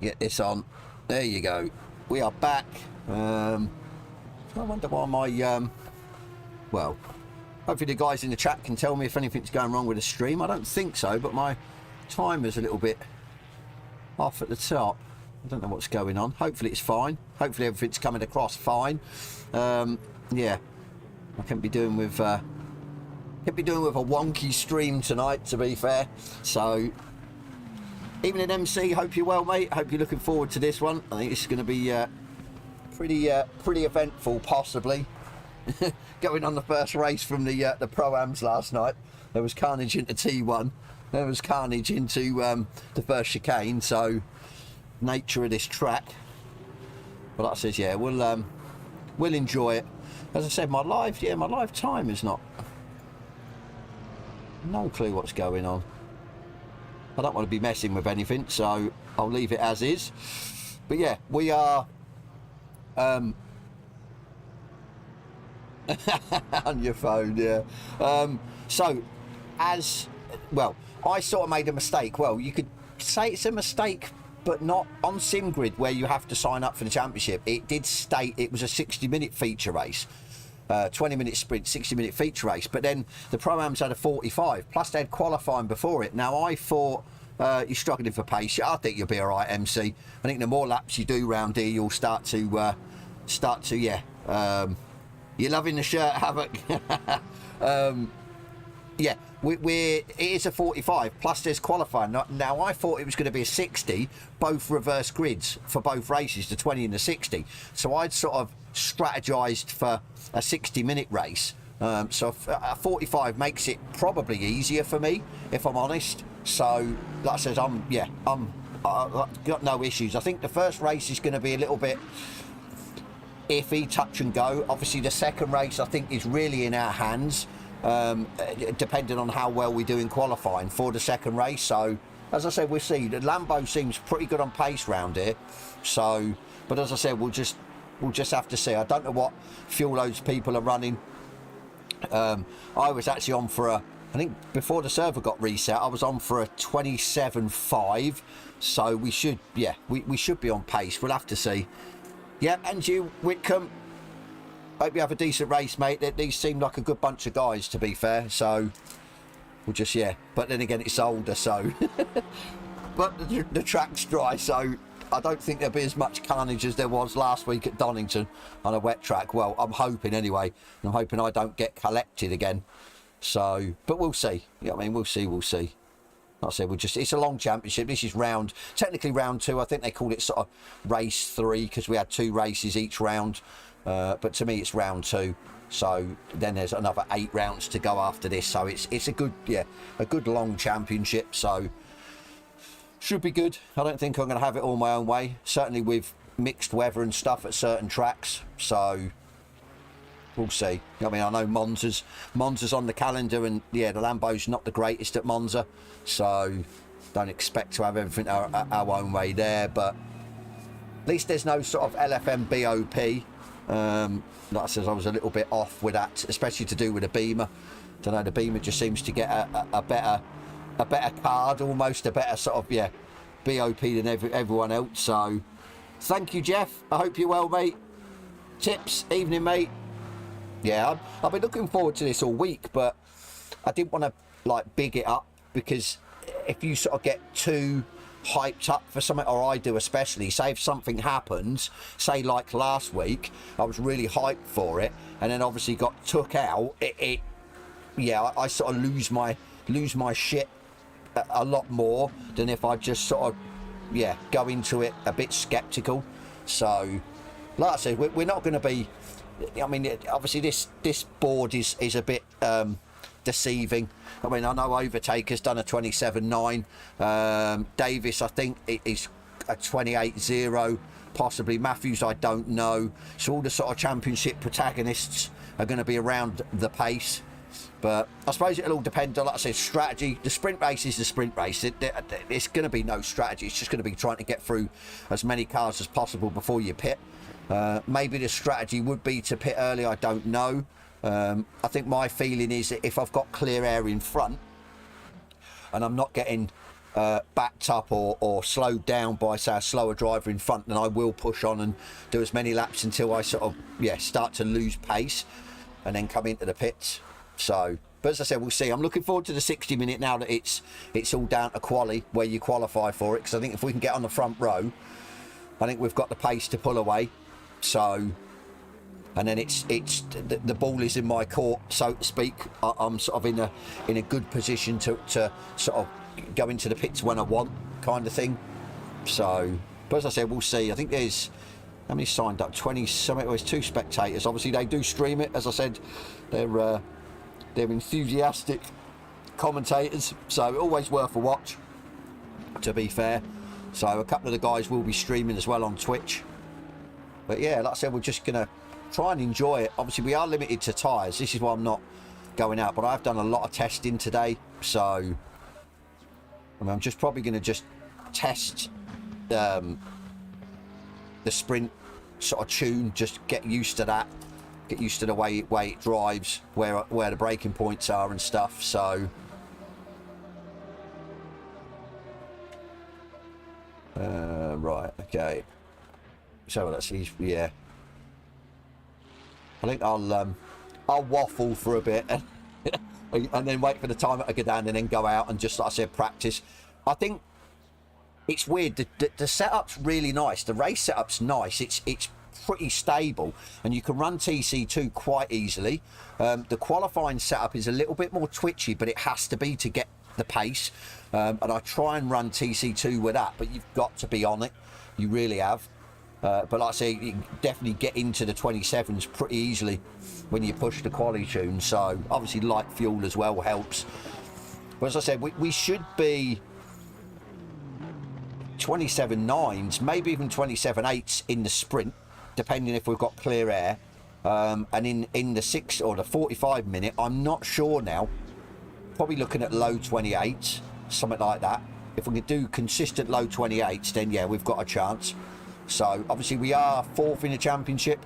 Get this on. There you go. We are back. I wonder why my well, hopefully the guys in the chat can tell me if anything's going wrong with the stream. I don't think so, but my timer's a little bit off at the top. I don't know what's going on. Hopefully it's fine. Hopefully everything's coming across fine. Yeah, I can't be doing with a wonky stream tonight, to be fair. So, evening MC, hope you're well, mate. Hope you're looking forward to this one. I think it's going to be pretty eventful, possibly. Going on the first race from the Pro-Ams last night. There was carnage into T1. There was carnage into the first chicane. So, nature of this track. But like I said, yeah, we'll enjoy it. As I said, my live time is not. No clue what's going on. I don't want to be messing with anything, so I'll leave it as is. But yeah, we are on your phone, yeah. So, as well, I sort of made a mistake. Well, you could say it's a mistake, but not on SimGrid, where you have to sign up for the championship. It did state it was a 60-minute feature race. 20-minute sprint, 60-minute feature race, but then the Pro-Ams had a 45, plus they had qualifying before it. Now, I thought you're struggling for pace. I think you'll be all right, MC. I think the more laps you do round here, you'll start to, yeah. You're loving the shirt, Havoc. Yeah, it is a 45, plus there's qualifying. Now, I thought it was going to be a 60, both reverse grids for both races, the 20 and the 60. So I'd sort of strategized for a 60-minute race. So a 45 makes it probably easier for me, if I'm honest. So, like I said, I've got no issues. I think the first race is going to be a little bit iffy, touch and go. Obviously, the second race, I think, is really in our hands, depending on how well we do in qualifying for the second race. So, as I said, we'll see. The Lambo seems pretty good on pace round here. So, but as I said, we'll just have to see. I don't know what fuel loads people are running. I was actually on for I think before the server got reset, I was on for a 27.5. So we should, yeah, we should be on pace. We'll have to see. Yeah, and you, Whitcomb, hope you have a decent race, mate. These seem like a good bunch of guys, to be fair. So we'll just, yeah. But then again, it's older, so. But the track's dry, so I don't think there'll be as much carnage as there was last week at Donington on a wet track. Well, I'm hoping anyway. I'm hoping I don't get collected again. So, but we'll see. Yeah, I mean, we'll see. Like I said, it's a long championship. This is technically round 2. I think they called it sort of race 3 because we had 2 races each round. But to me, it's round 2. So then there's another 8 rounds to go after this. So it's a good long championship. So should be good. I don't think I'm going to have it all my own way. Certainly with mixed weather and stuff at certain tracks. So we'll see. I mean, I know Monza's on the calendar, and yeah, the Lambo's not the greatest at Monza. So don't expect to have everything our own way there. But at least there's no sort of LFM BOP. Like I said, I was a little bit off with that, especially to do with the Beamer. Don't know, the Beamer just seems to get a better card, almost a better sort of, yeah, BOP than everyone else. So thank you, Jeff. I hope you're well, mate. Tips, evening, mate. Yeah, I've been looking forward to this all week, but I didn't want to like big it up, because if you sort of get too hyped up for something, or I do especially, say if something happens, say like last week, I was really hyped for it, and then obviously got took out, yeah, I sort of lose my shit a lot more than if I just sort of, yeah, go into it a bit skeptical. So like I said, we're not going to be, I mean, obviously this board is a bit deceiving. I mean, I know Overtaker's done a 27.9. Davis, I think, is a 28.0. Possibly Matthews, I don't know. So all the sort of championship protagonists are going to be around the pace. But I suppose it'll all depend on, like I said, strategy. The sprint race is the sprint race. It's going to be no strategy. It's just going to be trying to get through as many cars as possible before you pit. Maybe the strategy would be to pit early. I don't know. I think my feeling is that if I've got clear air in front and I'm not getting backed up or slowed down by, say, a slower driver in front, then I will push on and do as many laps until I sort of, yeah, start to lose pace and then come into the pits. So, but as I said, we'll see. I'm looking forward to the 60-minute now that it's all down to quali, where you qualify for it, because I think if we can get on the front row, I think we've got the pace to pull away. So, and then it's the ball is in my court, so to speak. I'm sort of in a good position to sort of go into the pits when I want, kind of thing. So, but as I said, we'll see. I think there's, how many signed up? 20 something. There's 2 spectators. Obviously, they do stream it. As I said, they're enthusiastic commentators, so always worth a watch, to be fair. So a couple of the guys will be streaming as well on Twitch. But yeah, like I said, we're just gonna try and enjoy it. Obviously, we are limited to tyres. This is why I'm not going out, but I've done a lot of testing today. So I mean, I'm just probably going to just test the sprint sort of tune, just get used to that, get used to the way it drives, where the braking points are and stuff. So right, okay, so let's see. Yeah, I think I'll waffle for a bit and then wait for the timer to go down and then go out and just, like I said, practice. I think it's weird. The setup's really nice. The race setup's nice. It's pretty stable, and you can run TC2 quite easily. The qualifying setup is a little bit more twitchy, but it has to be to get the pace. And I try and run TC2 with that, but you've got to be on it. You really have. But like I say, you can definitely get into the 27s pretty easily when you push the quali tune. So obviously light fuel as well helps. But as I said, we should be 27.9s, maybe even 27.8s in the sprint, depending if we've got clear air. And in the 6 or the 45 minute, I'm not sure now. Probably looking at low 28s, something like that. If we can do consistent low 28s, then yeah, we've got a chance. So obviously we are 4th in the championship,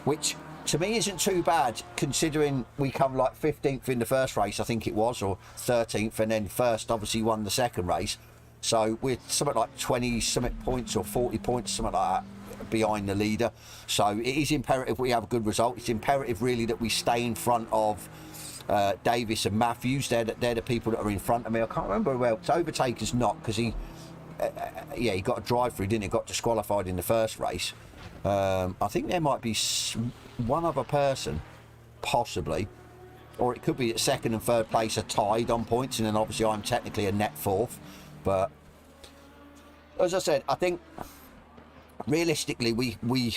which to me isn't too bad, considering we come like 15th in the first race, I think it was, or 13th, and then first obviously won the second race. So we're something like 20 something points or 40 points, something like that, behind the leader. So it is imperative we have a good result. It's imperative really that we stay in front of Davis and Matthews. They're the people that are in front of me. I can't remember who else. Overtaker's not, because he got a drive through, didn't he? Got disqualified in the first race. I think there might be one other person, possibly, or it could be that 2nd and 3rd place are tied on points, and then obviously I'm technically a net 4th. But as I said, I think realistically we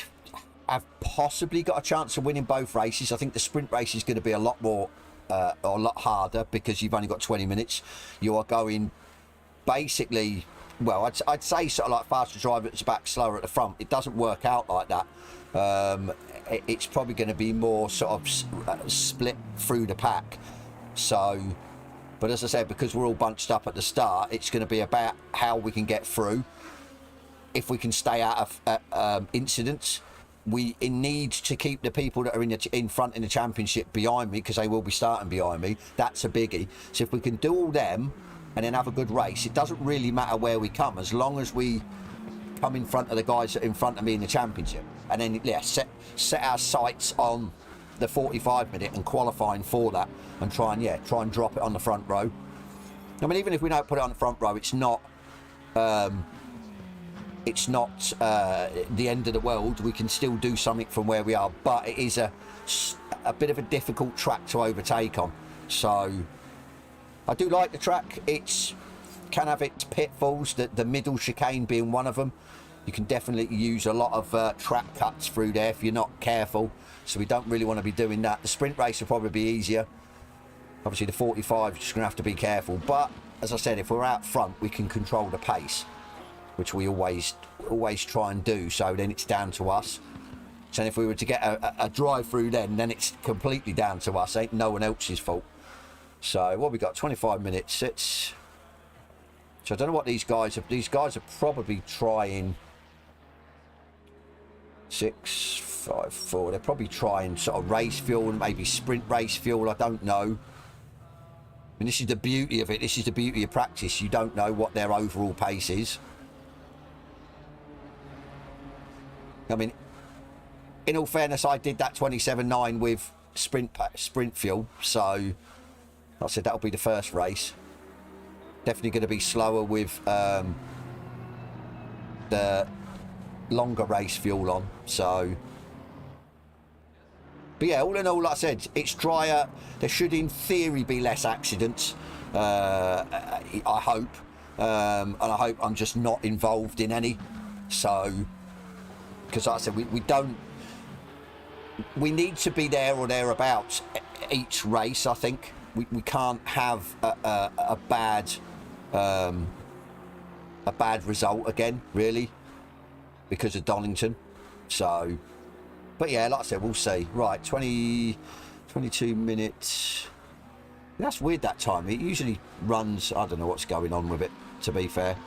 have possibly got a chance of winning both races. I think the sprint race is going to be a lot more or a lot harder, because you've only got 20 minutes. You are going basically, well, I'd say sort of like faster driver at the back, slower at the front. It doesn't work out like that. It's probably going to be more sort of split through the pack. So, but as I said, because we're all bunched up at the start, it's going to be about how we can get through. If we can stay out of incidents, we need to keep the people that are in front in the championship behind me, because they will be starting behind me. That's a biggie. So if we can do all them and then have a good race, it doesn't really matter where we come, as long as we come in front of the guys that are in front of me in the championship. And then, yeah, set our sights on the 45 minute and qualifying for that, and try and drop it on the front row. I mean, even if we don't put it on the front row, it's not the end of the world. We can still do something from where we are, but it is a bit of a difficult track to overtake on. So I do like the track. It can have its pitfalls, the middle chicane being one of them. You can definitely use a lot of track cuts through there if you're not careful, so we don't really want to be doing that. The sprint race will probably be easier. Obviously the 45 is just going to have to be careful, but as I said, if we're out front, we can control the pace, which we always try and do. So then it's down to us. So if we were to get a drive through, then it's completely down to us. Ain't no one else's fault. So what we got? 25 minutes. So I don't know what these guys are. These guys are probably trying 654. They're probably trying sort of race fuel and maybe sprint race fuel. I don't know. And this is the beauty of it. This is the beauty of practice. You don't know what their overall pace is. I mean, in all fairness, I did that 27.9 with sprint fuel. So, like I said, that'll be the first race. Definitely going to be slower with the longer race fuel on. So, but yeah, all in all, like I said, it's drier. There should, in theory, be less accidents. I hope, and I hope I'm just not involved in any. So, because like I said, we need to be there or thereabouts each race. I think we can't have a bad result again, really, because of Donington. So. But yeah, like I said, we'll see. Right, 22 minutes. That's weird that time. It usually runs, I don't know what's going on with it, to be fair.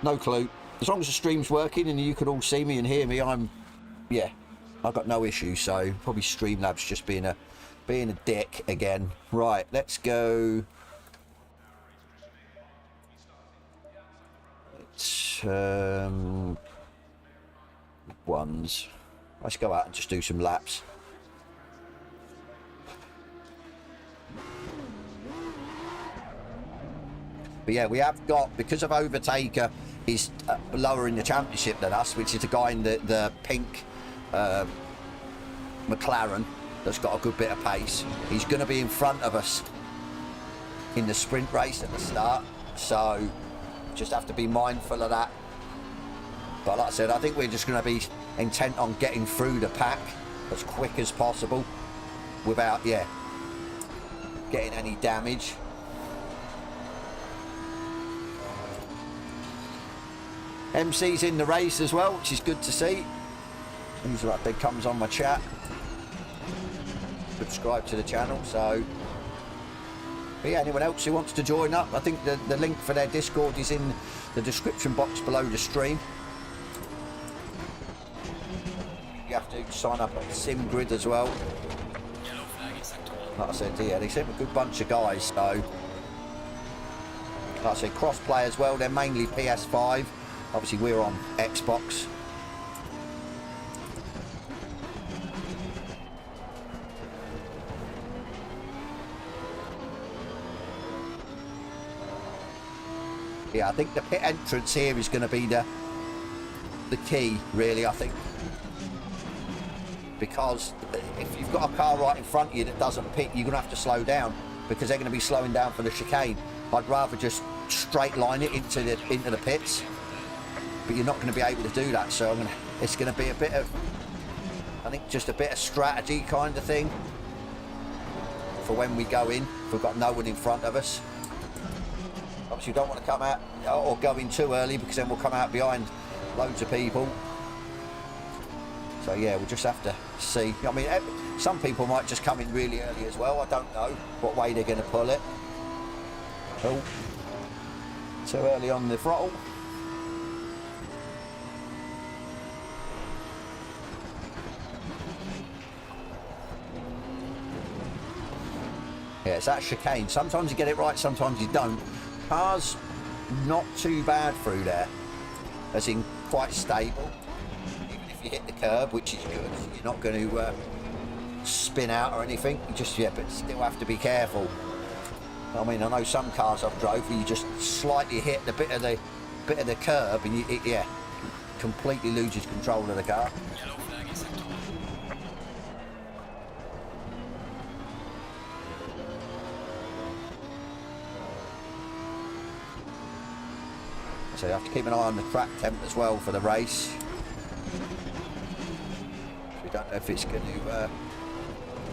No clue. As long as the stream's working and you can all see me and hear me, I've got no issue. So probably Streamlabs just being a dick again. Right, let's go. It's ones. Let's go out and just do some laps. But yeah, we have got, because of Overtaker is lower in the championship than us, which is the guy in the pink McLaren that's got a good bit of pace. He's going to be in front of us in the sprint race at the start. So just have to be mindful of that. But like I said, I think we're just going to be intent on getting through the pack as quick as possible without, getting any damage. MC's in the race as well, which is good to see. He's like, big comes on my chat. Subscribe to the channel. So, but yeah, anyone else who wants to join up, I think the link for their Discord is in the description box below the stream. You have to sign up on SimGrid as well. Like I said, yeah, they seem a good bunch of guys. So, like I said, cross-play as well. They're mainly PS5. Obviously, we're on Xbox. Yeah, I think the pit entrance here is going to be the key, really, I think. Because if you've got a car right in front of you that doesn't pit, you're going to have to slow down because they're going to be slowing down for the chicane. I'd rather just straight line it into the pits, but you're not going to be able to do that. So it's going to be a bit of, I think, just a bit of strategy kind of thing for when we go in. If we've got no one in front of us. Obviously, you don't want to come out or go in too early because then we'll come out behind loads of people. So yeah, we'll just have to see. I mean, some people might just come in really early as well. I don't know what way they're going to pull it. Oh, too early on the throttle. Yeah, it's that chicane. Sometimes you get it right, sometimes you don't. Car's not too bad through there, as in quite stable. You hit the curb, which is good. You're not going to spin out or anything. You just, but still have to be careful. I mean, I know some cars I've drove where you just slightly hit the bit of the curb and it completely loses control of the car. So you have to keep an eye on the track temp as well for the race. We don't know if it's going to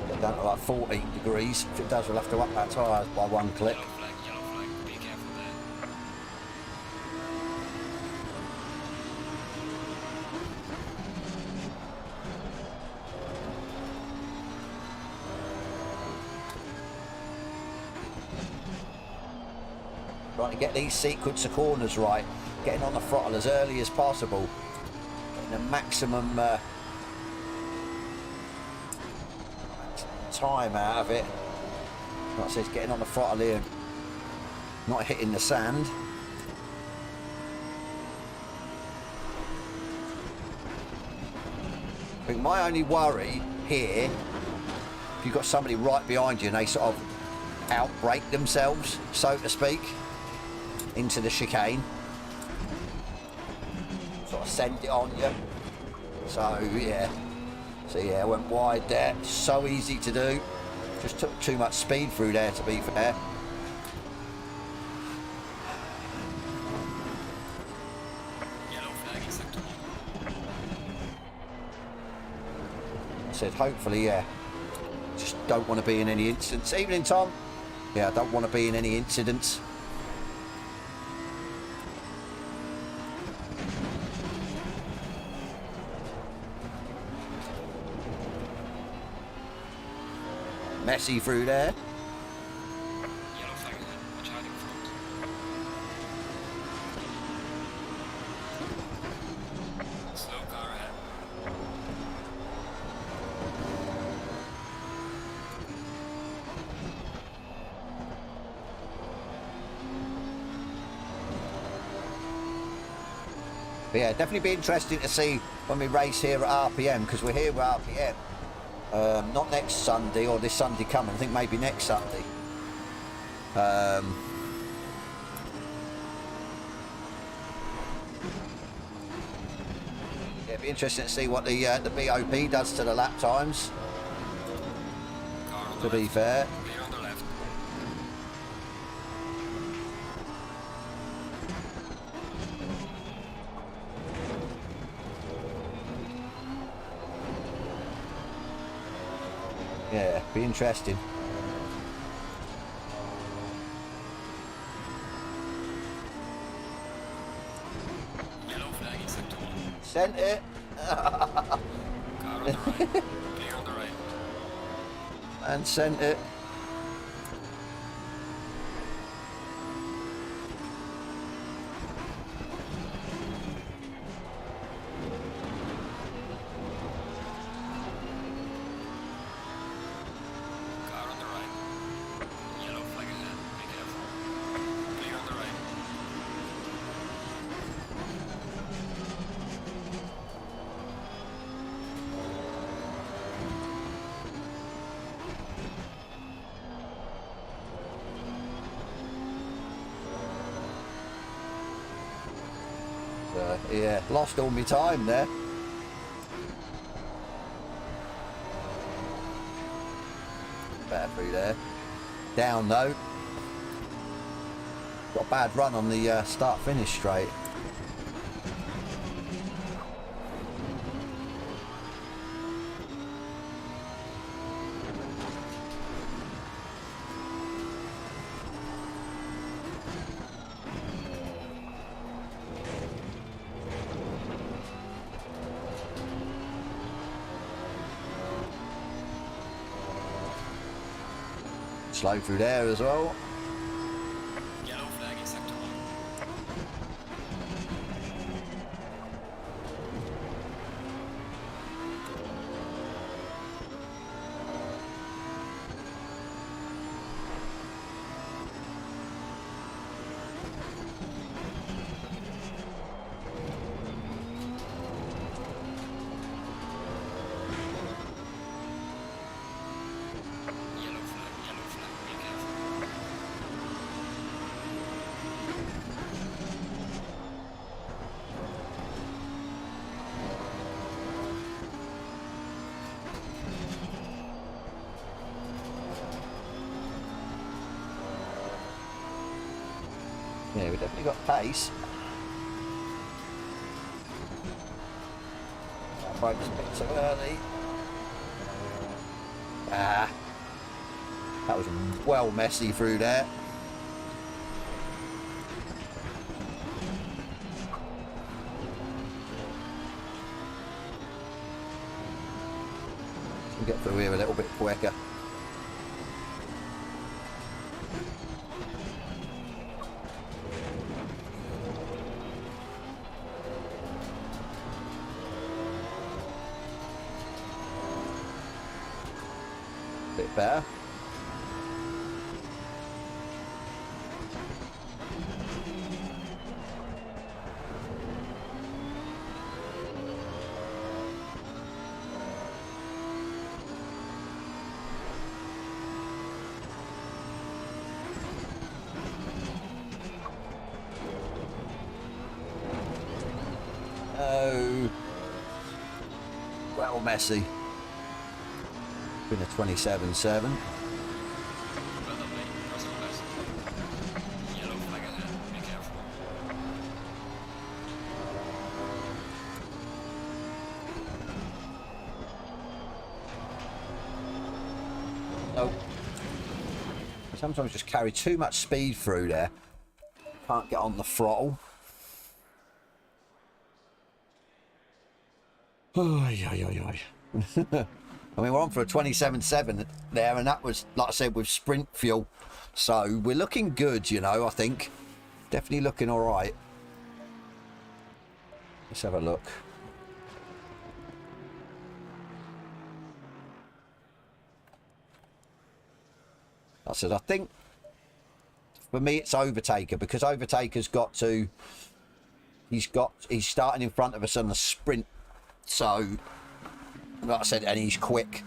get down to like 14 degrees. If it does, we'll have to up our tyres by one click. Trying to get these sequence of corners right, getting on the throttle as early as possible, getting the maximum time out of it. Like I said, getting on the throttle here, not hitting the sand. I think my only worry here, if you've got somebody right behind you and they sort of outbrake themselves, so to speak, into the chicane, sort of send it on you. So yeah, I went wide there. So easy to do. Just took too much speed through there, to be fair. Yellow flag in sector 1. I said hopefully, yeah. Just don't want to be in any incidents. Evening, Tom. Yeah, I don't want to be in any incidents. Messy through there. Yellow flag ahead. Watch out in front. Slow car ahead. But yeah, definitely be interesting to see when we race here at RPM, because we're here at RPM. Not next Sunday or this Sunday coming, I think maybe next Sunday. Yeah, it'd be interesting to see what the BOP does to the lap times, to be fair. Clear on the left. Yeah, be interesting. Yellow flag in sector 1. Sent it. Car on the right. Clear on the right. And sent it. Car on the right. Yellow flag ahead. Be careful. Clear on the right. Yeah, lost all my time there. Better through there. Down though. Got a bad run on the start-finish straight. Slow through there as well. Yellow flag in sector 1. Yellow flag, be careful. Yeah, we definitely got pace. That bike's a bit too early. Ah, that was well messy through there. We'll get through here a little bit quicker. Bit better. well messy. Been a 27.7. Nope. Sometimes just carry too much speed through there. Can't get on the throttle. Oy, oy, oy, oy. I mean, we're on for a 27.7 there, and that was, like I said, with sprint fuel. So we're looking good, you know, I think. Definitely looking all right. Let's have a look. I said, I think for me it's Overtaker, because Overtaker's got to, he's starting in front of us on the sprint. So, like I said, and he's quick.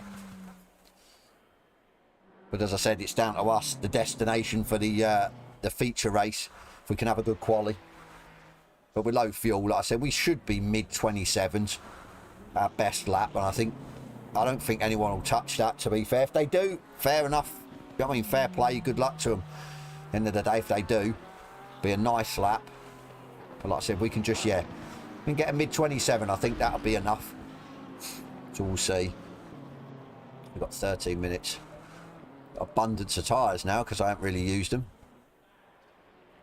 But as I said, it's down to us, the destination for the feature race, if we can have a good quali. But with low fuel, like I said, we should be mid 27s, our best lap. And I don't think anyone will touch that, to be fair. If they do, fair enough. I mean, fair play, good luck to them. End of the day, if they do, be a nice lap. But like I said, we can just, yeah, we can get a mid 27. I think that'll be enough. So we'll see. We've got 13 minutes. Abundance of tyres now because I haven't really used them.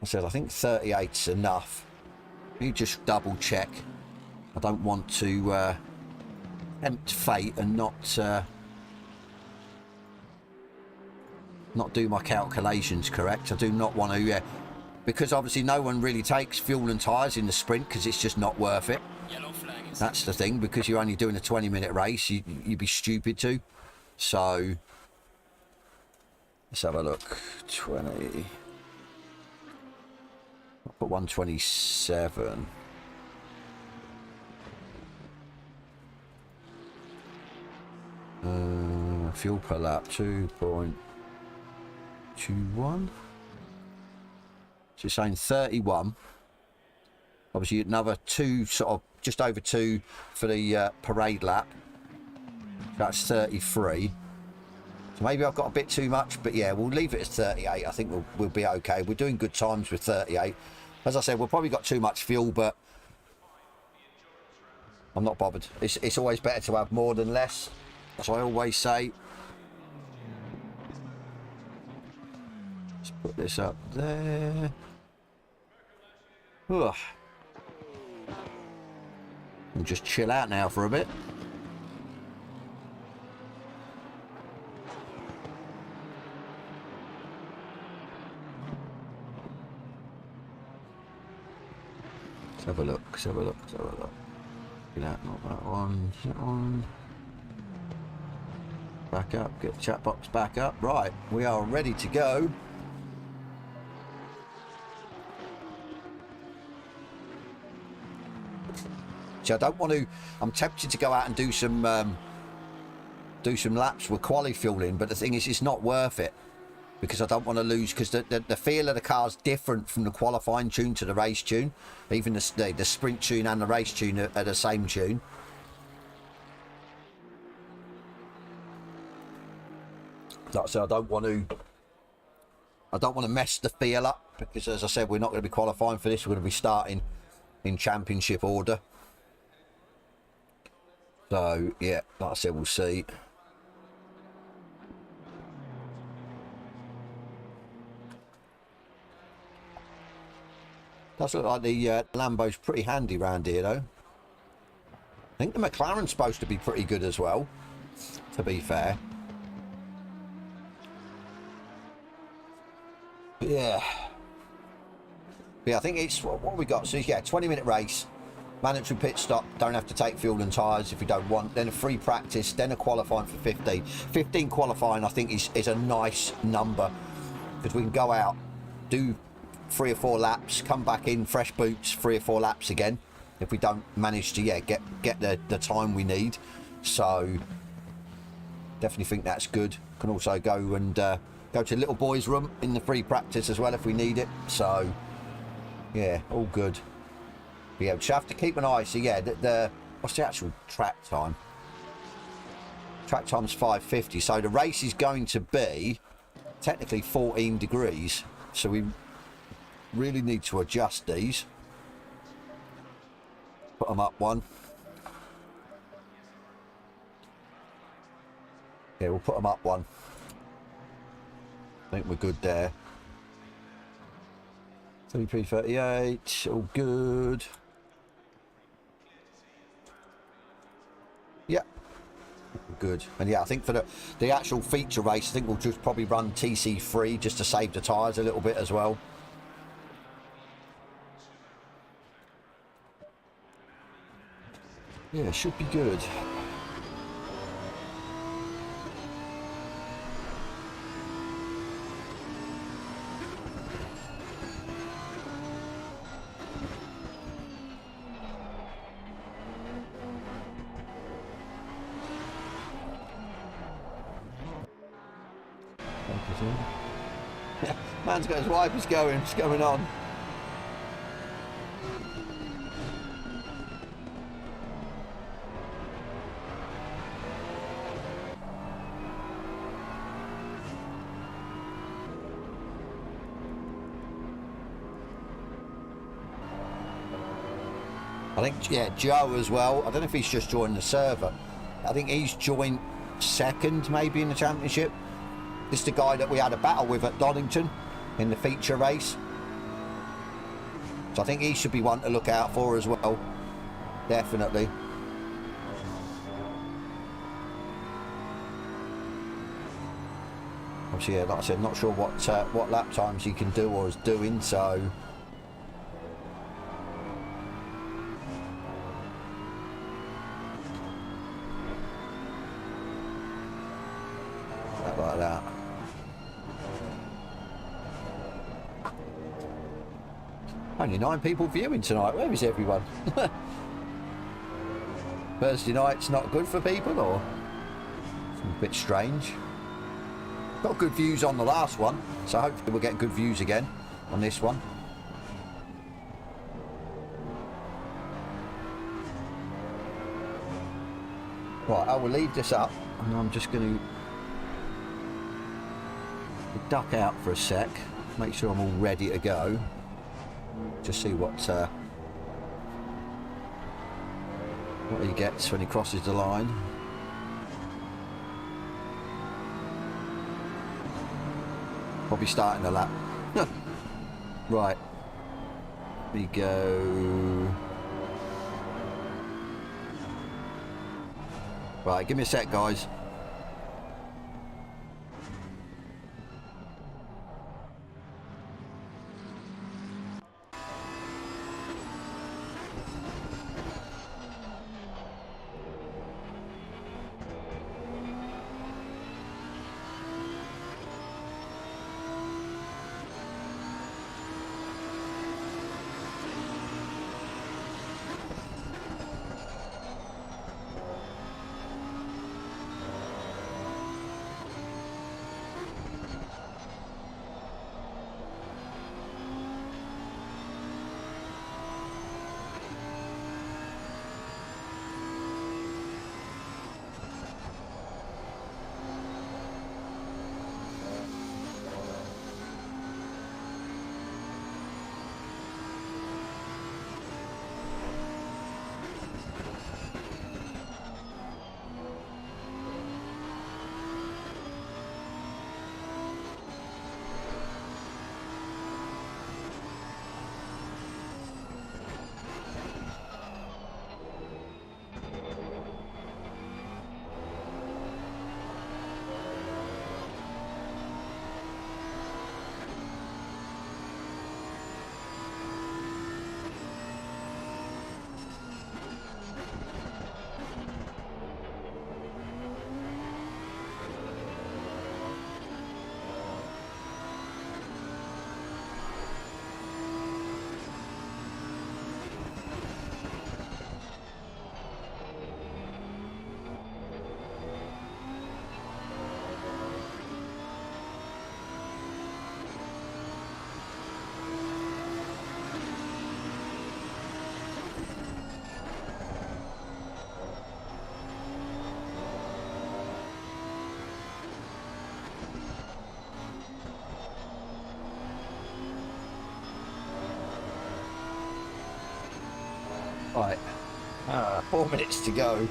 I said, I think 38's enough. You just double check. I don't want to tempt fate and not do my calculations correct. I do not want to, yeah, because obviously no one really takes fuel and tyres in the sprint because it's just not worth it. That's the thing, because you're only doing a 20-minute race, you'd be stupid to. So let's have a look. 20. I'll put 127. Fuel per lap 2.21. So you're saying 31. Obviously another 2, sort of just over 2 for the parade lap. That's 33. So maybe I've got a bit too much, but yeah, we'll leave it at 38. I think we'll be okay. We're doing good times with 38. As I said, we've probably got too much fuel, but I'm not bothered. It's always better to have more than less, as I always say. Let's put this up there. Ugh. We'll just chill out now for a bit. Let's have a look, let's have a look, let's have a look. That, not that one, that one. Back up, get the chat box back up. Right, we are ready to go. So I don't want to, I'm tempted to go out and do some laps with quali fueling, but the thing is, it's not worth it. Because I don't want to lose, because the feel of the car's different from the qualifying tune to the race tune. Even the sprint tune and the race tune are the same tune. Like I said, I don't want to mess the feel up, because as I said, we're not going to be qualifying for this. We're going to be starting in championship order. So yeah, like I said, we'll see. Does look like the Lambo's pretty handy round here, though. I think the McLaren's supposed to be pretty good as well, to be fair. But yeah. But yeah, I think it's what we got. So yeah, 20-minute race, mandatory pit stop. Don't have to take fuel and tyres if you don't want. Then a free practice. Then a qualifying for 15. 15 qualifying, I think, is a nice number, because we can go out, do 3 or 4 laps, come back in fresh boots, 3 or 4 laps again if we don't manage to get the time we need. So definitely think that's good. Can also go and go to little boys room in the free practice as well if we need it. So yeah, all good. But yeah, just have to keep an eye. So yeah, the what's the actual track time? Track time's 550, so the race is going to be technically 14 degrees. So we really need to adjust these. Put them up one. Yeah, we'll put them up one. I think we're good there. 3338, all good. Yep, good. And yeah, I think for the actual feature race, I think we'll just probably run TC3 just to save the tyres a little bit as well. Yeah, it should be good. Yeah, man's got his wipers going. What's going on? I think, yeah, Joe as well. I don't know if he's just joined the server. I think he's joined second maybe in the championship. This is the guy that we had a battle with at Donington in the feature race. So I think he should be one to look out for as well. Definitely. Obviously, yeah, like I said, not sure what lap times he can do or is doing, so... like that. Only 9 people viewing tonight. Where is everyone? Thursday night's not good for people, or it's a bit strange. Got good views on the last one, so hopefully we'll get good views again on this one. Right, I will leave this up, and I'm just going to duck out for a sec, make sure I'm all ready to go. Just see what he gets when he crosses the line. Probably starting the lap. Right, we go. Right, give me a sec, guys. Right, 4 minutes to go.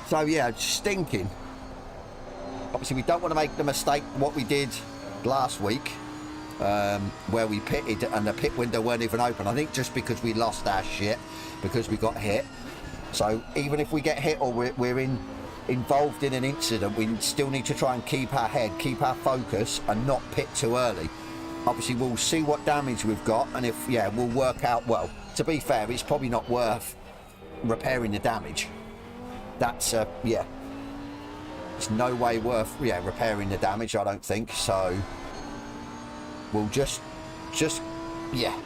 So yeah, just thinking. Obviously, we don't want to make the mistake what we did last week, where we pitted and the pit window weren't even open. I think just because we lost our shit, because we got hit. So even if we get hit or we're involved in an incident, we still need to try and keep our head, keep our focus, and not pit too early. Obviously, we'll see what damage we've got, and if, yeah, we'll work out, well, to be fair, it's probably not worth repairing the damage. That's, yeah, it's no way worth, yeah, repairing the damage, I don't think. So we'll just yeah,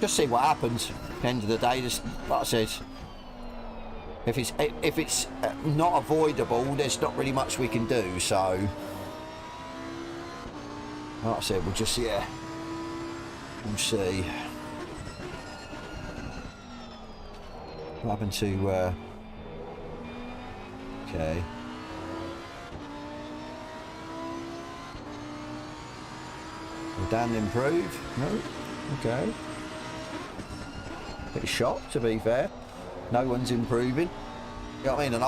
just see what happens. End of the day, just like I said, if it's not avoidable, there's not really much we can do. So like I said, we'll just, yeah, we'll see what happened to okay. Dan improve? No? Okay. Bit shocked, to be fair. No one's improving. You know what I mean? And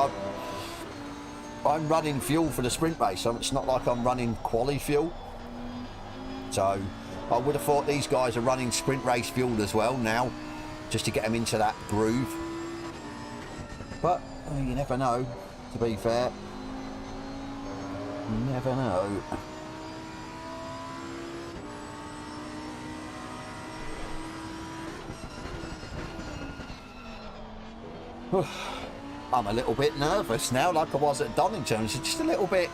I'm running fuel for the sprint race, so it's not like I'm running quali fuel. So I would have thought these guys are running sprint race fuel as well now, just to get them into that groove. But you never know, to be fair. You never know. I'm a little bit nervous now, like I was at Donington. It's just a little bit,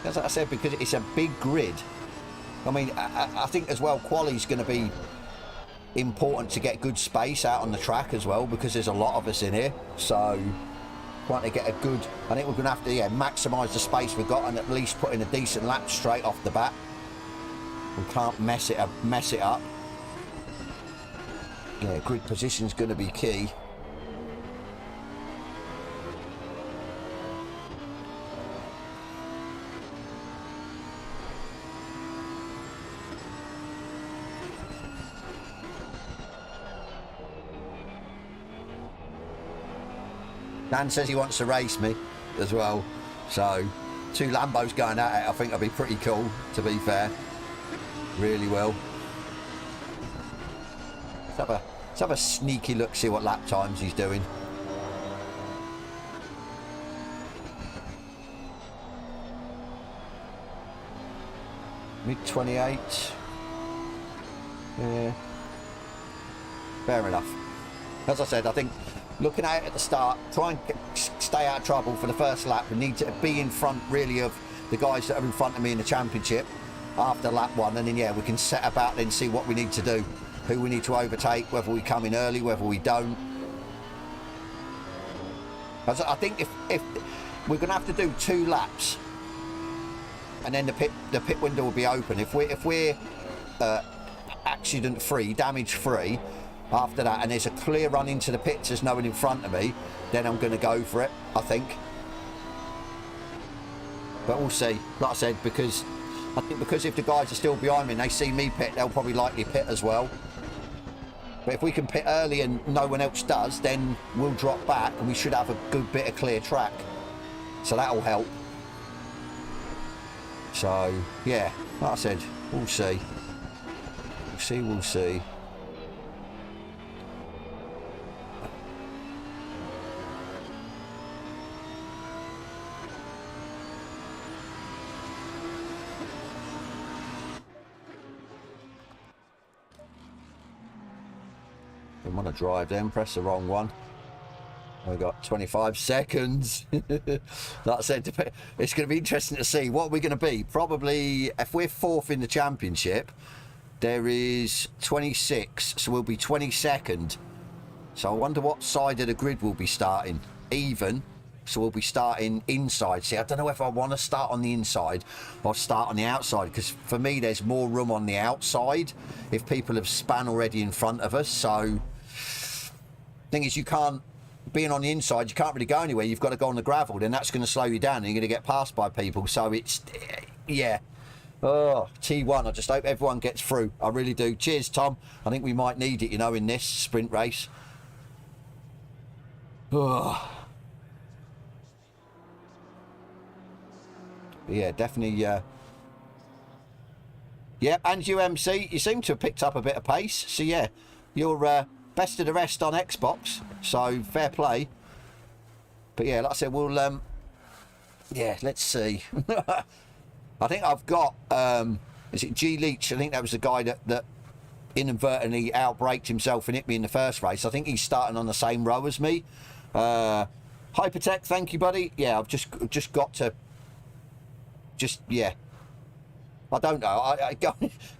as I said, because it's a big grid. I mean, I think as well, quali's going to be important to get good space out on the track as well, because there's a lot of us in here. So trying to get a good, I think we're going to have to, yeah, maximise the space we've got and at least put in a decent lap straight off the bat. We can't mess it up. Yeah, grid position's going to be key. Dan says he wants to race me as well, so 2 Lambos going at it, I think that'll be pretty cool, to be fair. Really will. Let's have a sneaky look, see what lap times he's doing. Mid-28. Yeah. Fair enough. As I said, I think looking at it at the start, try and stay out of trouble for the first lap. We need to be in front, really, of the guys that are in front of me in the championship after lap 1, and then, yeah, we can set about then see what we need to do, who we need to overtake, whether we come in early, whether we don't. I think if we're going to have to do 2 laps, and then the pit window will be open. If we're accident free, damage free, after that, and there's a clear run into the pits, there's no one in front of me, then I'm going to go for it, I think. But we'll see, like I said, because I think because if the guys are still behind me and they see me pit, they'll probably likely pit as well. But if we can pit early and no one else does, then we'll drop back and we should have a good bit of clear track. So that'll help. So, yeah, like I said, we'll see. We'll see. Didn't want to drive then, press the wrong one. We've got 25 seconds. Like I said, it's going to be interesting to see what we're going to be. Probably, if we're 4th in the championship, there is 26, so we'll be 22nd. So I wonder what side of the grid we'll be starting. Even, so we'll be starting inside. See, I don't know if I want to start on the inside or start on the outside, because for me there's more room on the outside if people have spun already in front of us. So thing is, you can't, being on the inside, you can't really go anywhere. You've got to go on the gravel, then that's going to slow you down and you're going to get passed by people. So it's, yeah. Oh, T1, I just hope everyone gets through. I really do. Cheers, Tom. I think we might need it, you know, in this sprint race. Oh. Yeah, definitely. Yeah, and you, MC, you seem to have picked up a bit of pace. So yeah, you're best of the rest on Xbox. So fair play. But yeah, like I said, we'll yeah, let's see. I think I've got is it G Leach? I think that was the guy that inadvertently outbraked himself and hit me in the first race. I think he's starting on the same row as me. Hypertech, thank you, buddy. Yeah, I've just got to yeah. I don't know. I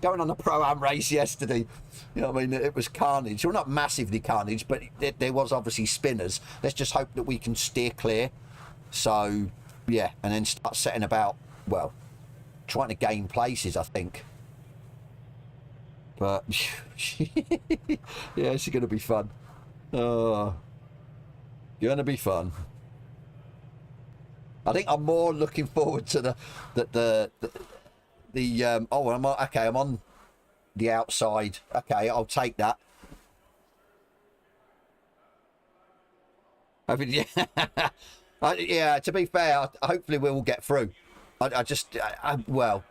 going on a Pro-Am race yesterday, you know what I mean? It was carnage. Well, not massively carnage, but there was obviously spinners. Let's just hope that we can steer clear. So, yeah, and then start setting about, well, trying to gain places, I think. But, yeah, it's going to be fun. Oh, going to be fun. I think I'm more looking forward to the oh, I'm on the outside. Okay, I'll take that. I mean, yeah, yeah. To be fair, hopefully we will get through. Well,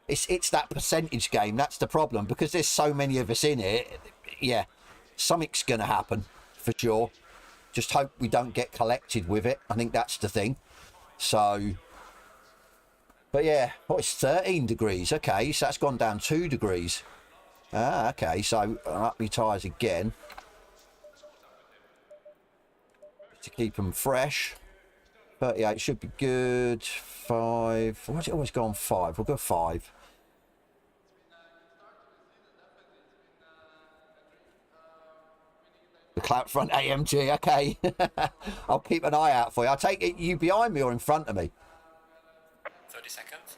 it's that percentage game. That's the problem, because there's so many of us in it. Yeah, something's gonna happen for sure. Just hope we don't get collected with it. I think that's the thing. So. But yeah, oh, it's 13 degrees. Okay, so that's gone down 2 degrees. Ah, okay, so I'll up my tyres again. To keep them fresh. 38 should be good. 5. Why does it always go on 5? We'll go 5. The clout front AMG, okay. I'll keep an eye out for you. I'll take it, you behind me or in front of me? 30 seconds.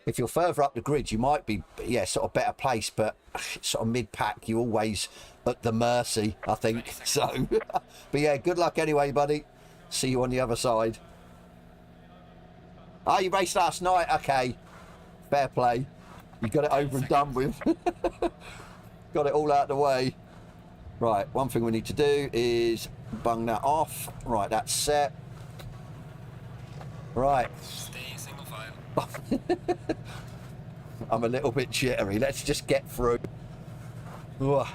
If you're further up the grid, you might be, yeah, sort of better placed, but sort of mid-pack, you're always at the mercy, I think. So, but yeah, good luck anyway, buddy. See you on the other side. Oh, you raced last night? Okay. Fair play. You got it over and done with. Got it all out of the way. Right, one thing we need to do is bung that off. Right, that's set. Right. Stay single file. I'm a little bit jittery. Let's just get through. Ugh.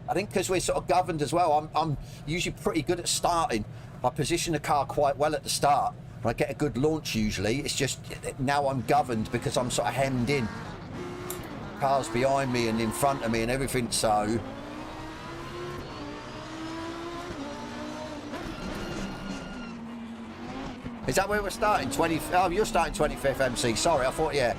I think because we're sort of governed as well, I'm usually pretty good at starting. I position the car quite well at the start. When I get a good launch usually, it's just now I'm governed because I'm sort of hemmed in. Cars behind me and in front of me and everything, so... Is that where we're starting? 20? Oh, you're starting 25th MC. Sorry, I thought, yeah.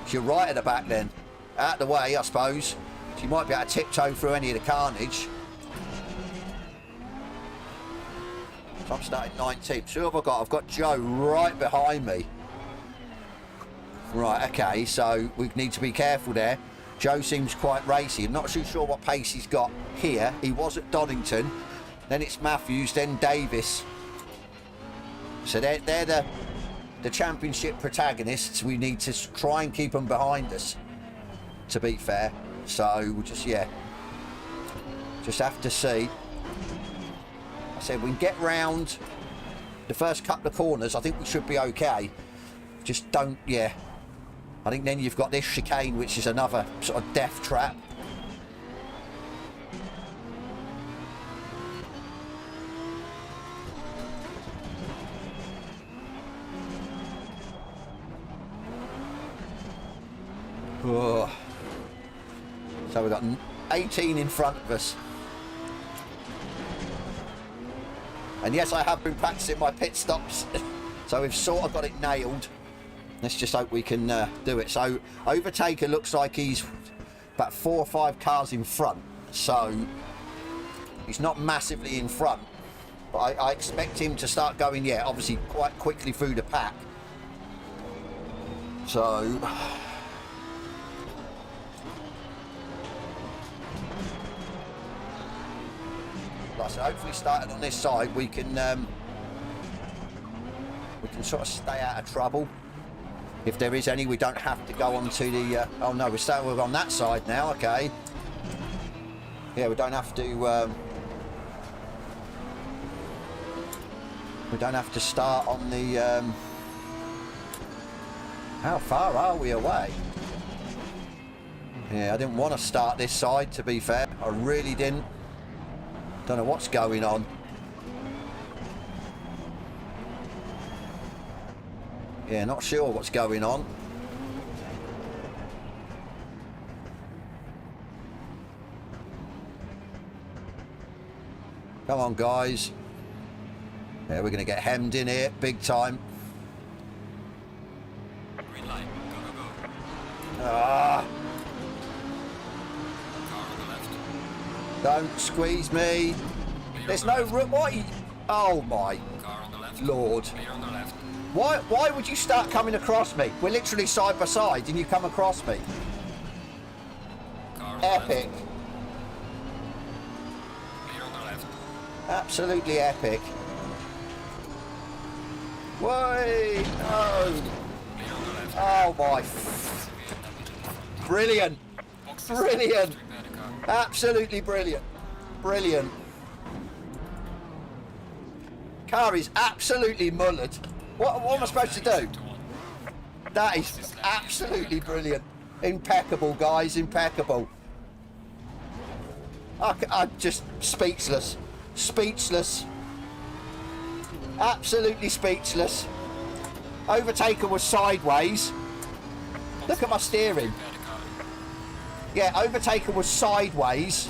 You're right at the back then. Out of the way, I suppose. So you might be able to tiptoe through any of the carnage. So I'm starting 19th. So who have I got? I've got Joe right behind me. Right, okay, so we need to be careful there. Joe seems quite racy. I'm not too sure what pace he's got here. He was at Donington. Then it's Matthews, then Davis. So they're the championship protagonists. We need to try and keep them behind us, to be fair. So we'll just, yeah, just have to see. I said we can get round the first couple of corners. I think we should be okay. Just don't, yeah. I think then you've got this chicane, which is another sort of death trap. Oh. So we've got 18 in front of us. And yes, I have been practicing my pit stops. So we've sort of got it nailed. Let's just hope we can do it. So Overtaker looks like he's about 4 or 5 cars in front. So he's not massively in front. But I expect him to start going, yeah, obviously quite quickly through the pack. So... So hopefully starting on this side we can sort of stay out of trouble. If there is any, we don't have to go on to the... oh no, we're on that side now, okay. Yeah, we don't have to. We don't have to start on the. How far are we away? Yeah, I didn't want to start this side, to be fair. I really didn't. Don't know what's going on. Yeah, not sure what's going on. Come on, guys. Yeah, we're going to get hemmed in here, big time. Green light. Go, go, go. Ah. Car on the left. Don't squeeze me. There's no room. Why? Oh my Car on the left. Lord. Clear on the left. Why would you start coming across me? We're literally side by side and you come across me. Car on the Epic. left. Clear on the left. Absolutely epic. Wait. No. Clear on the left. Oh my. Brilliant. Brilliant. Repair the car. Absolutely brilliant. Brilliant. Car is absolutely mullered. What am I supposed to do? That is absolutely brilliant. Impeccable, guys. Impeccable. I'm just speechless. Speechless. Absolutely speechless. Overtaker was sideways. Look at my steering. Repair the car. Yeah, Overtaker was sideways.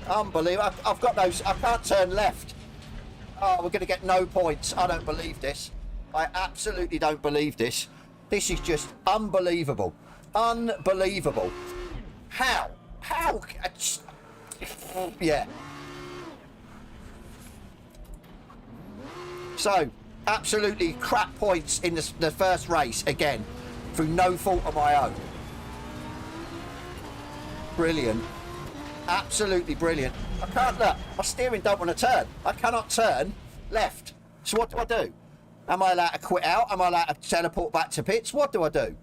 Unbelievable. I've got those. I can't turn left. Oh, we're going to get no points. I don't believe this. I absolutely don't believe this. This is just unbelievable. Unbelievable. How? How? Yeah. So, absolutely crap points in the first race again, through no fault of my own. Brilliant. Absolutely brilliant. I can't look. My steering don't want to turn. I cannot turn left. So what do I do? Am I allowed to quit out? Am I allowed to teleport back to pits? What do I do?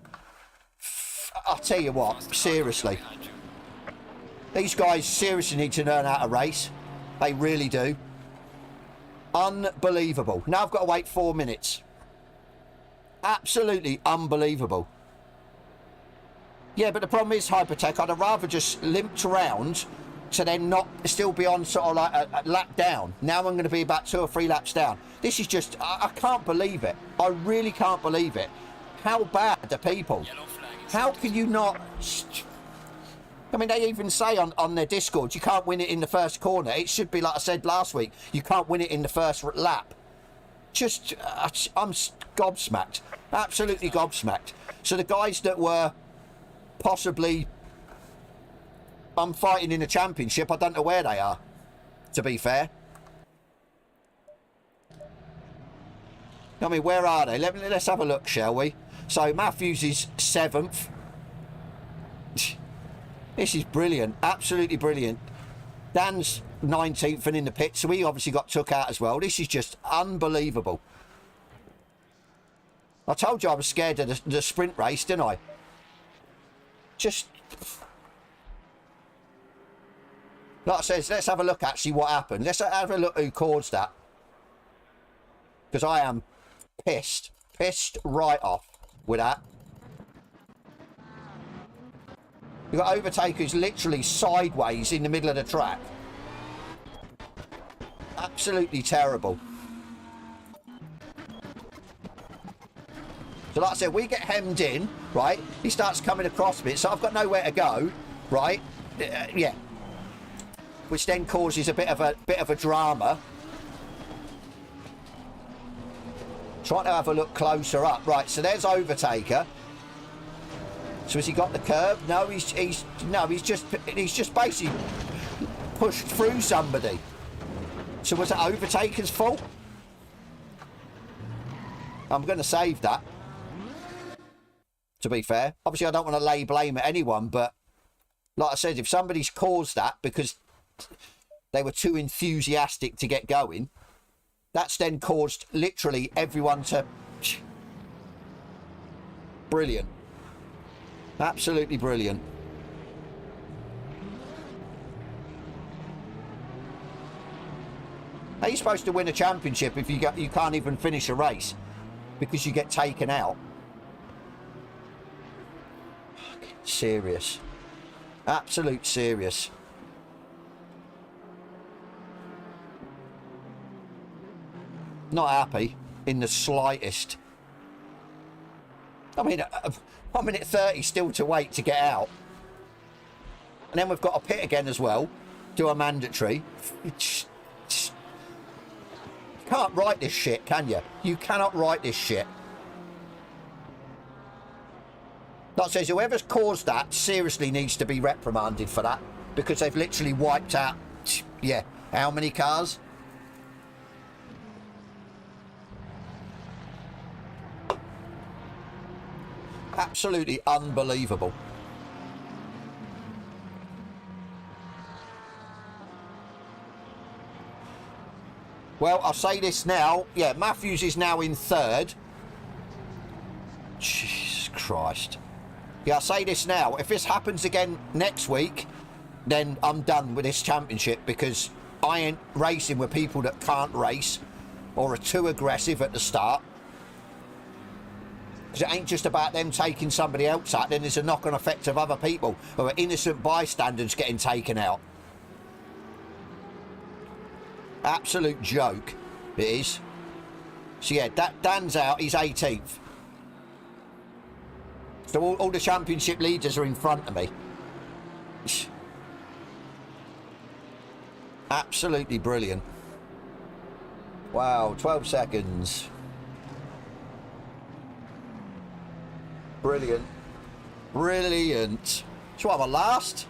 I'll tell you what, seriously. These guys seriously need to learn how to race. They really do. Unbelievable. Now I've got to wait 4 minutes. Absolutely unbelievable. Yeah, but the problem is, Hypertech, I'd have rather just limped around to then not still be on sort of like a lap down. Now I'm going to be about 2 or 3 laps down. This is just, I can't believe it. I really can't believe it. How bad are people? How can you not... I mean, they even say on their Discord, you can't win it in the first corner. It should be like I said last week, you can't win it in the first lap. Just, I'm gobsmacked. Absolutely gobsmacked. So the guys that were possibly fighting in the championship, I don't know where they are, to be fair. I mean, where are they? Let's have a look, shall we? So Matthews is 7th. This is brilliant. Absolutely brilliant. Dan's 19th and in the pit, so he obviously got took out as well. This is just unbelievable. I told you I was scared of the sprint race, didn't I? Just... Like I said, let's have a look actually what happened. Let's have a look who caused that. Because I am pissed. Pissed right off with that. You've got Overtakers literally sideways in the middle of the track. Absolutely terrible. So like I said, we get hemmed in, right? He starts coming across me, so I've got nowhere to go, right? Yeah. Which then causes a bit of a drama. Trying to have a look closer up. Right, so there's Overtaker. So has he got the curb? No, he's just basically pushed through somebody. So was it Overtaker's fault? I'm going to save that. To be fair, obviously I don't want to lay blame at anyone, but like I said, if somebody's caused that because they were too enthusiastic to get going, that's then caused literally everyone to... Brilliant. Absolutely brilliant. How are you supposed to win a championship if you can't even finish a race because you get taken out? Serious. Absolute serious. Not happy in the slightest. I mean, 1 minute 30 still to wait to get out. And then we've got a pit again as well. Do a mandatory. You can't write this shit, can you? You cannot write this shit. That says whoever's caused that seriously needs to be reprimanded for that. Because they've literally wiped out, yeah, how many cars? Absolutely unbelievable. Well, I'll say this now. Yeah, Matthews is now in third. Jesus Christ. Yeah, I'll say this now. If this happens again next week, then I'm done with this championship because I ain't racing with people that can't race or are too aggressive at the start. Because it ain't just about them taking somebody else out, then there's a knock-on effect of other people who are innocent bystanders getting taken out. Absolute joke, it is. So yeah, Dan's out, he's 18th. So all the championship leaders are in front of me. Absolutely brilliant. Wow, 12 seconds. Brilliant. Brilliant. So what, am I last?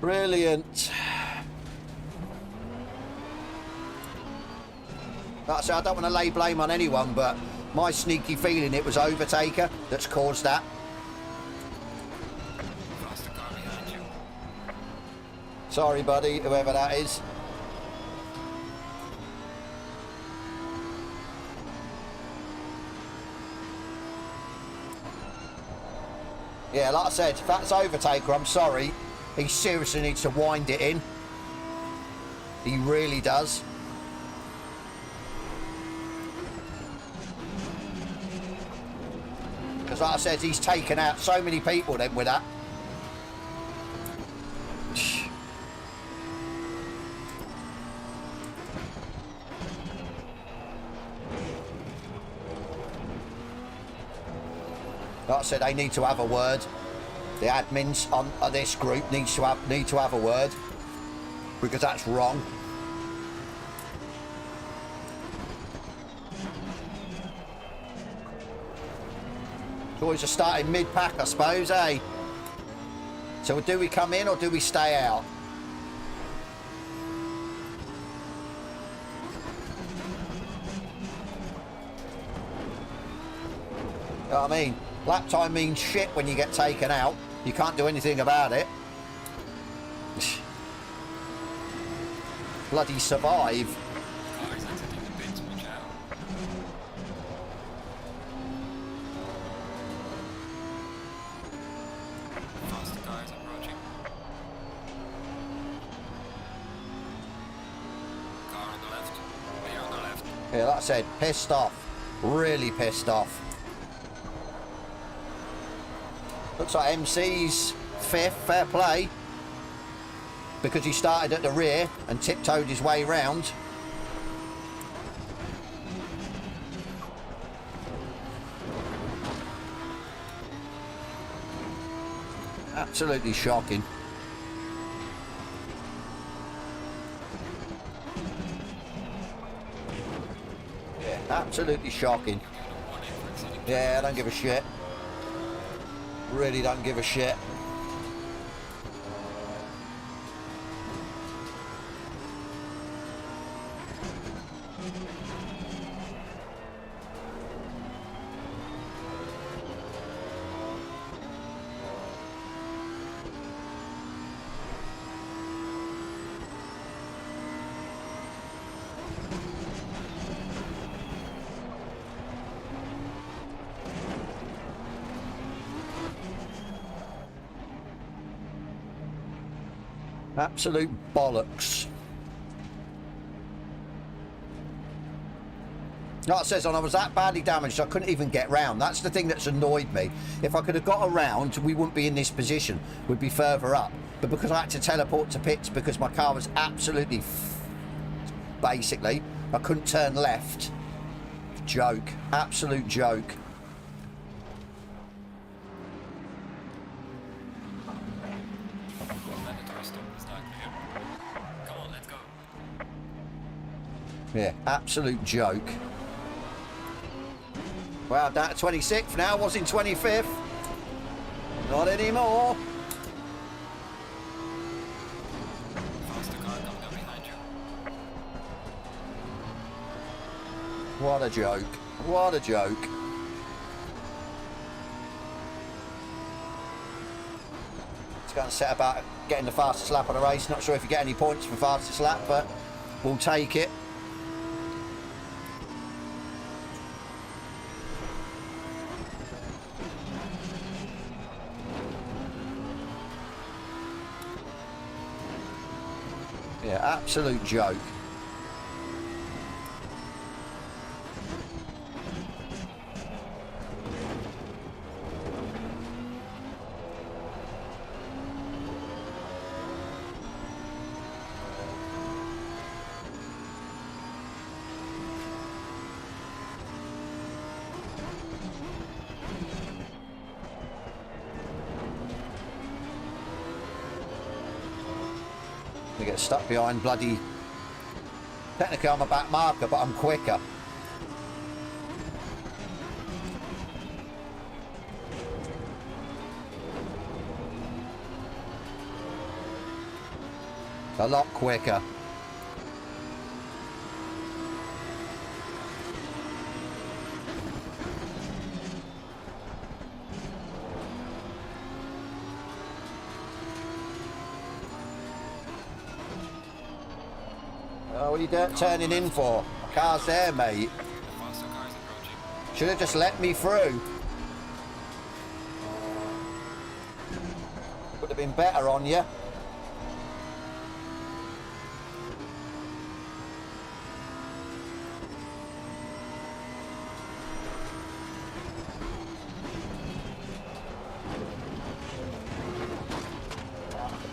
Brilliant. That's it. I don't want to lay blame on anyone, but my sneaky feeling it was Overtaker that's caused that. Sorry, buddy, whoever that is. Yeah, like I said, if that's Overtaker, I'm sorry. He seriously needs to wind it in. He really does. Because like I said, he's taken out so many people then with that. Like I said, they need to have a word. The admins on this group need to have a word, because that's wrong. It's always a starting mid-pack, I suppose, eh? So do we come in or do we stay out? You know what I mean? Lap time means shit when you get taken out. You can't do anything about it. Bloody survive. Yeah, like I said, pissed off. Really pissed off. Looks like MC's fifth, fair play. Because he started at the rear and tiptoed his way round. Absolutely shocking. Yeah, absolutely shocking. Yeah, I don't give a shit. Really don't give a shit. Absolute bollocks. Like it says on, I was that badly damaged I couldn't even get round. That's the thing that's annoyed me. If I could have got around, we wouldn't be in this position. We'd be further up. But because I had to teleport to pits because my car was absolutely basically, I couldn't turn left. Joke. Absolute joke. Yeah, absolute joke. Well, down to 26th now, was in 25th. Not anymore. What a joke. What a joke. It's going to set about getting the fastest lap on the race. Not sure if you get any points for fastest lap, but we'll take it. Yeah, absolute joke. We get stuck behind bloody... Technically I'm a back marker, but I'm quicker. A lot quicker. What are you turning in for? My car's there, mate. Should have just let me through. Would have been better on you.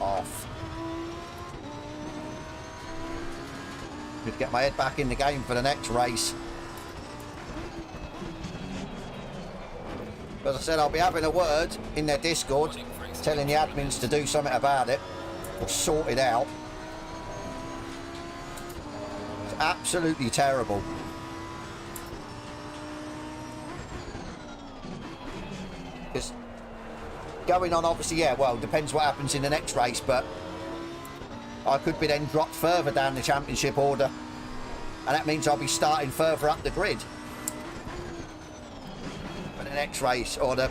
Off. Need to get my head back in the game for the next race. As I said, I'll be having a word in their Discord, telling the admins to do something about it, or sort it out. It's absolutely terrible. Because going on, obviously, yeah, well, depends what happens in the next race, but I could be then dropped further down the championship order, and that means I'll be starting further up the grid for the next race, or the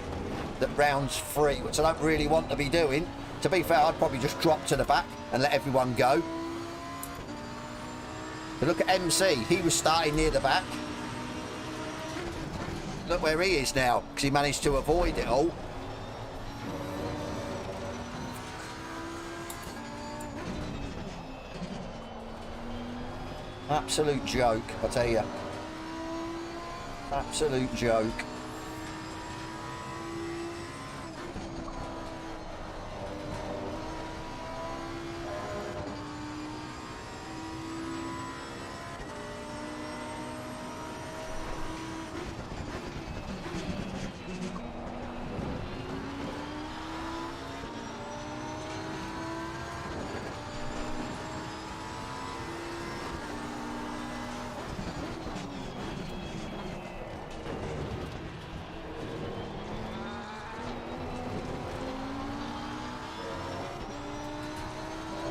rounds 3, which I don't really want to be doing. To be fair, I'd probably just drop to the back and let everyone go. But look at MC, he was starting near the back. Look where he is now, because he managed to avoid it all. Absolute joke, I tell you. Absolute joke.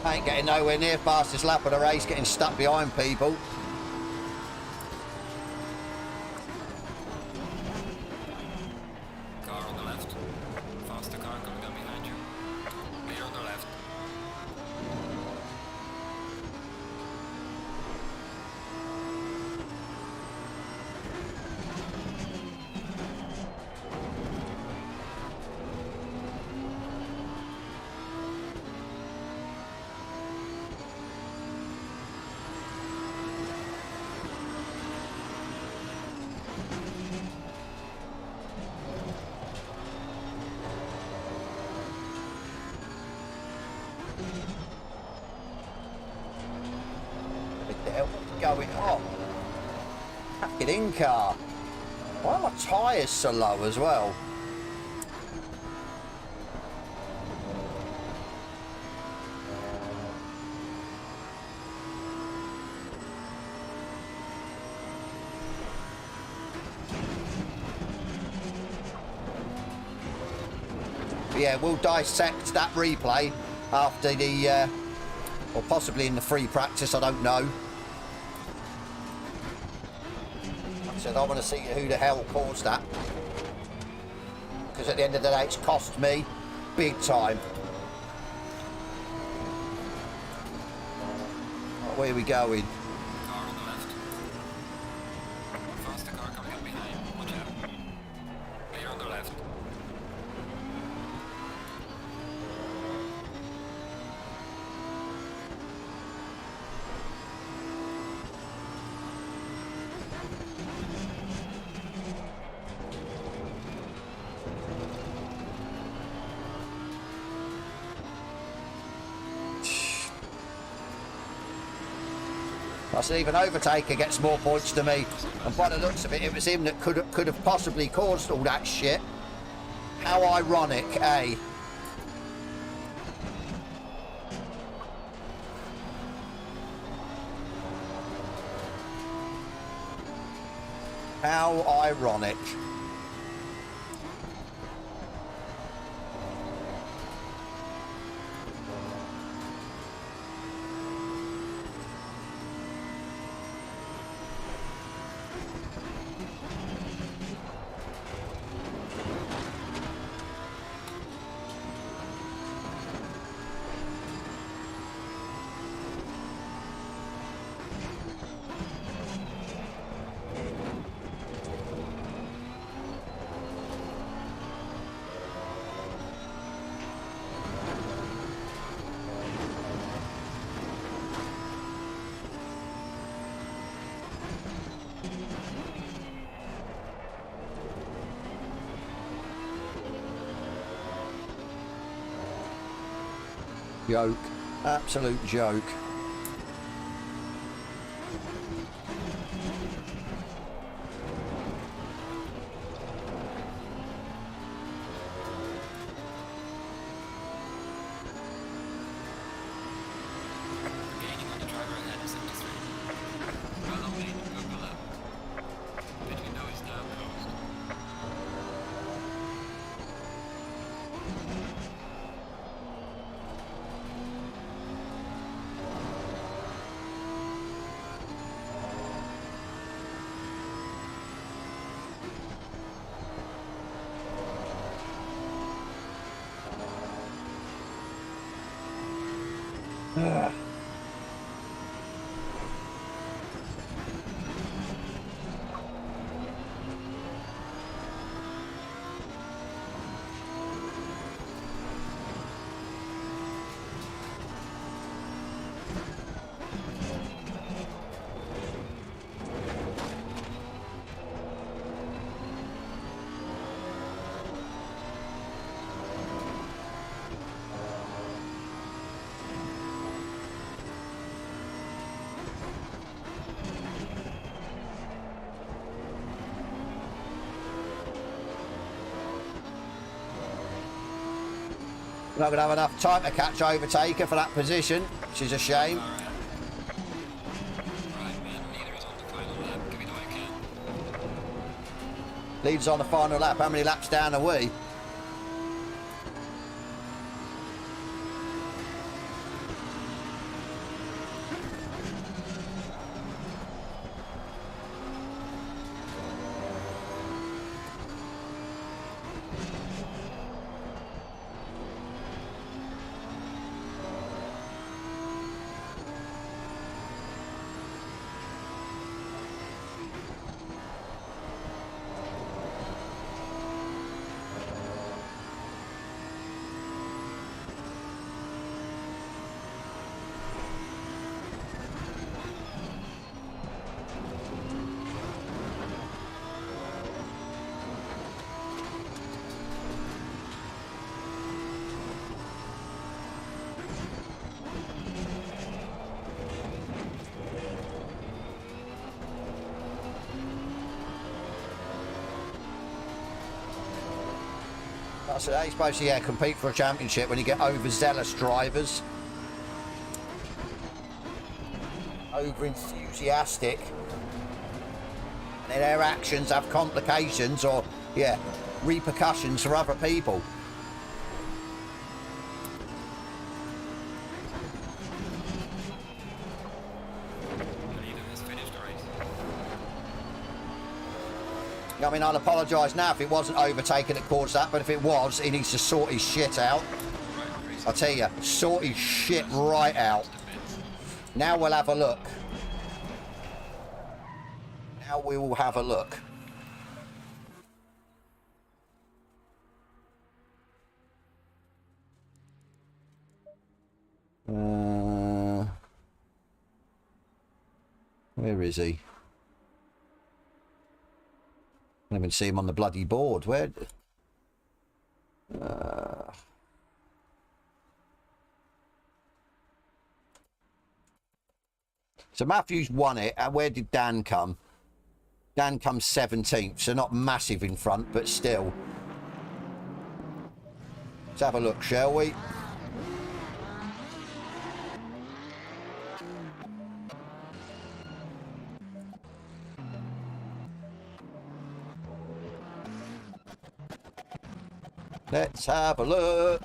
I ain't getting nowhere near fastest lap of the race, getting stuck behind people. Car on the left. Faster car coming down behind you. Clear on the left. in car. Why are my tyres so low as well? Yeah, we'll dissect that replay after the, or possibly in the free practice, I don't know. Like I said, I want to see who the hell caused that. Because at the end of the day, it's cost me big time. Right, where are we going? Car on the left. Faster car coming up behind. Watch out. Clear on the left. That's even Overtaker gets more points to me. And by the looks of it, it was him that could have possibly caused all that shit. How ironic, eh? How ironic. Joke. Absolute joke. Gaining on the driver ahead is 73. Follow me, go left. Let me know it's now closed. Not going to have enough time to catch Overtaker for that position, which is a shame. Alright, man, neither is on the final lap. Give me the way I can. Leads on the final lap. How many laps down are we? So they're supposed to, yeah, compete for a championship when you get overzealous drivers. Over enthusiastic. And their actions have complications or, yeah, repercussions for other people. I mean, I'll apologise now if it wasn't overtaken at Corsa, but if it was, he needs to sort his shit out. I tell you, sort his shit right out. Now we'll have a look. Now we will have a look. Where is he? I don't even see him on the bloody board. Where? So Matthews won it. Where did Dan come? Dan comes 17th, so not massive in front, but still. Let's have a look, shall we? Let's have a look.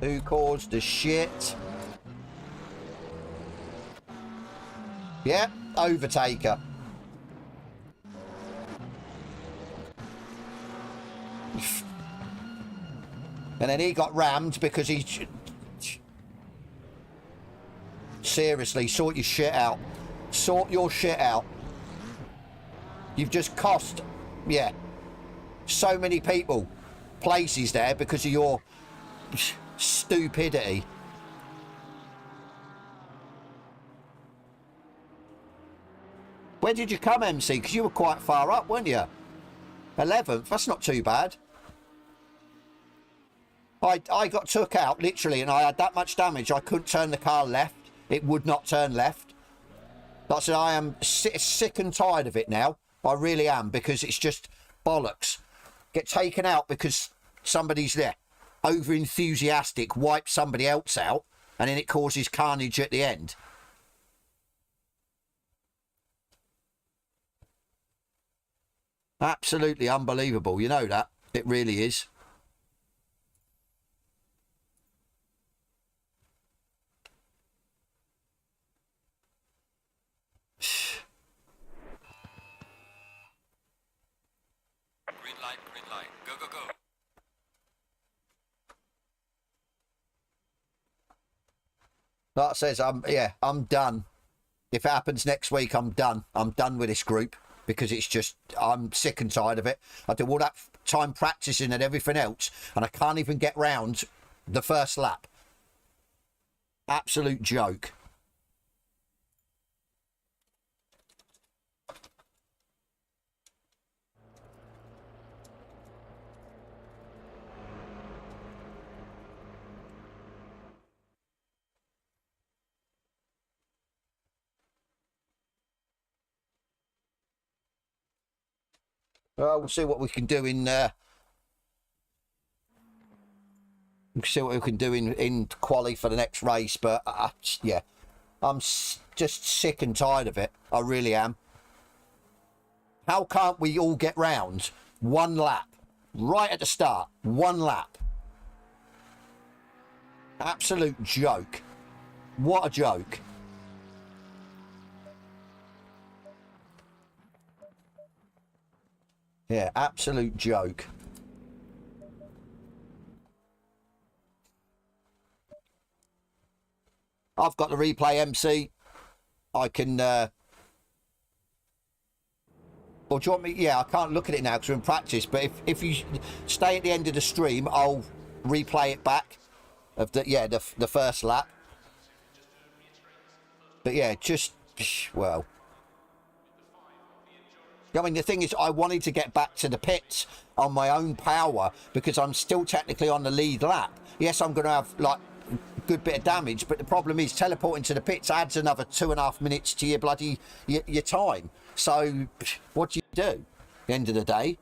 Who caused the shit? Yeah, Overtaker. And then he got rammed because he... Seriously, sort your shit out. Sort your shit out. You've just cost, yeah, so many people places there because of your stupidity. Where did you come, MC? Because you were quite far up, weren't you? 11th, that's not too bad. I got took out, literally, and I had that much damage, I couldn't turn the car left. It would not turn left. Like I said, I am sick and tired of it now. I really am, because it's just bollocks. Get taken out because somebody's there. Over enthusiastic, wipe somebody else out, and then it causes carnage at the end. Absolutely unbelievable. You know that. It really is. Green light, go, go, go. Like I says, I'm done. If it happens next week, I'm done. I'm done with this group because it's just, I'm sick and tired of it. I do all that time practicing and everything else, and I can't even get round the first lap. Absolute joke. We'll see what we can do in we'll see what we can do in quali for the next race, but yeah, I'm just sick and tired of it. I really am. How can't we all get round one lap right at the start? One lap. Absolute joke. What a joke. Yeah, absolute joke. I've got the replay, MC. I can... Or do you want me... Yeah, I can't look at it now because we're in practice, but if you stay at the end of the stream, I'll replay it back of the first lap. But yeah, just... Well... I mean, the thing is, I wanted to get back to the pits on my own power because I'm still technically on the lead lap. Yes, I'm going to have, like, a good bit of damage, but the problem is teleporting to the pits adds another 2.5 minutes to your bloody, your time. So, what do you do at the end of the day?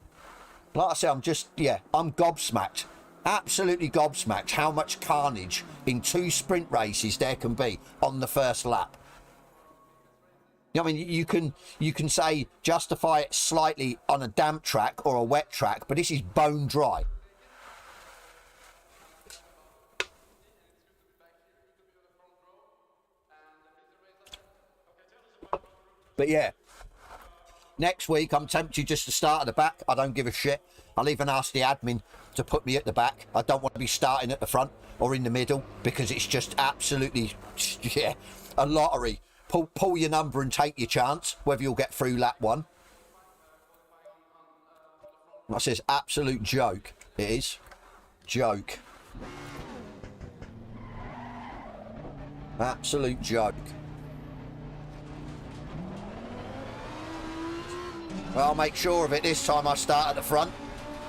Like I say, I'm just, yeah, I'm gobsmacked. Absolutely gobsmacked how much carnage in 2 sprint races there can be on the first lap. I mean, you can say justify it slightly on a damp track or a wet track, but this is bone dry. But yeah, next week I'm tempted just to start at the back. I don't give a shit. I'll even ask the admin to put me at the back. I don't want to be starting at the front or in the middle, because it's just absolutely, yeah, a lottery. Pull your number and take your chance whether you'll get through lap 1. That's this absolute joke. It is. Joke. Absolute joke. Well, I'll make sure of it this time. I start at the front,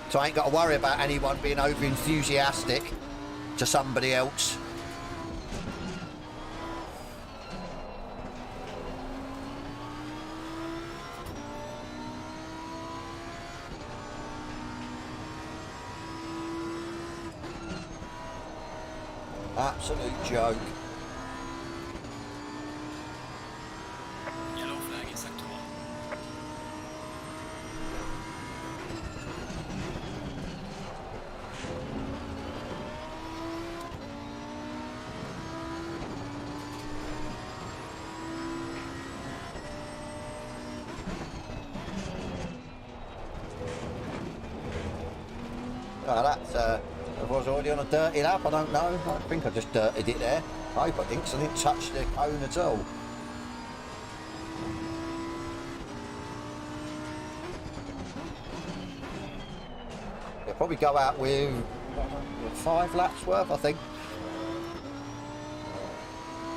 so I ain't got to worry about anyone being over enthusiastic to somebody else. Absolute joke. Yellow flag in sector 1. Oh, that's, I was already on a dirty lap, I don't know. I think I just dirtied it there. I hope I didn't, 'cause I didn't touch the cone at all. They'll probably go out with 5 laps worth, I think.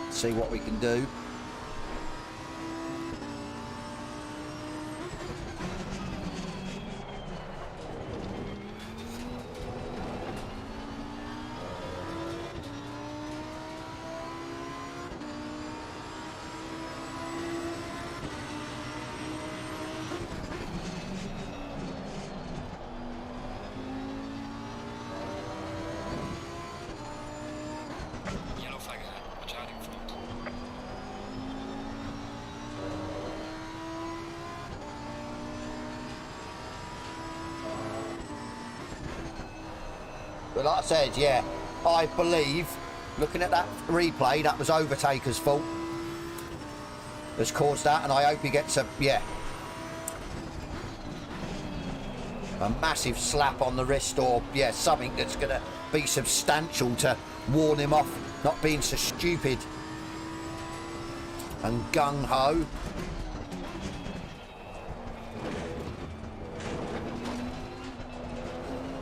See what we can do. Yellow flag ahead. Watch out in front. But like I said, yeah, I believe, looking at that replay, that was Overtaker's fault. Has caused that, and I hope he gets a, yeah, a massive slap on the wrist, or, yeah, something that's going to be substantial to warn him off not being so stupid and gung-ho.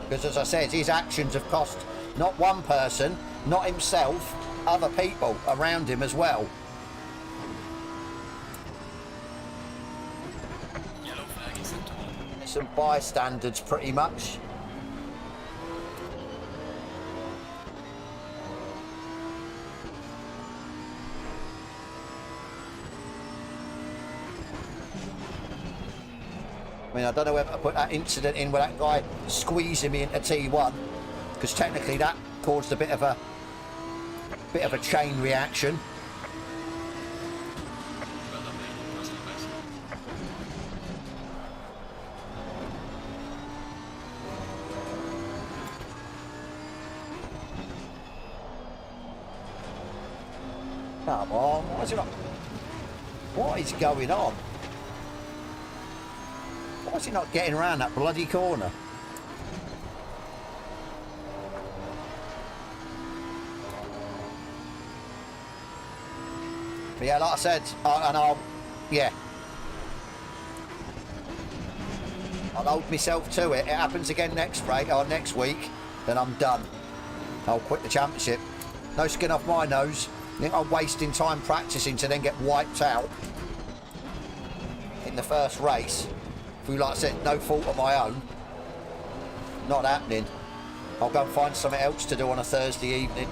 Because as I said, his actions have cost not one person, not himself, other people around him as well. Yellow flag in sector 1. Some bystanders pretty much. I mean, I don't know whether to put that incident in with that guy squeezing me into T1, because technically that caused a bit of a chain reaction. Well done, mate. Personal best. Come on, what is going on? Why is he not getting around that bloody corner? But yeah, like I said, I'll hold myself to it. It happens again next week, then I'm done. I'll quit the championship. No skin off my nose. I think I'm wasting time practicing to then get wiped out in the first race. Through, like I said, no fault of my own. Not happening. I'll go and find something else to do on a Thursday evening.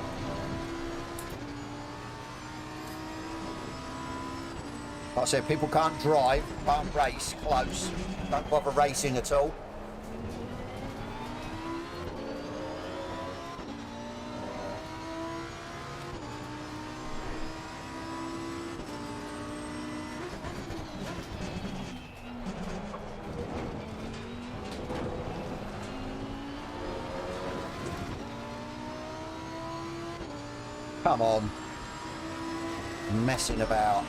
Like I said, people can't drive, can't race close, don't bother racing at all. Come on. Messing about.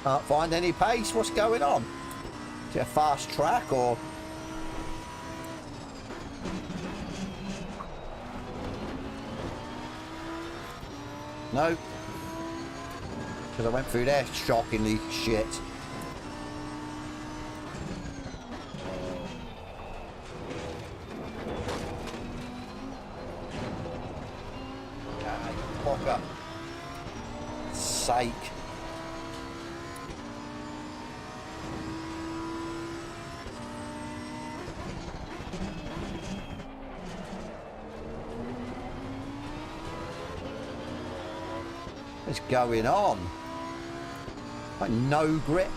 Can't find any pace. What's going on? Is it a fast track or? No. Because I went through there shockingly shit. Fucker. Sake. What's going on? Like no grip.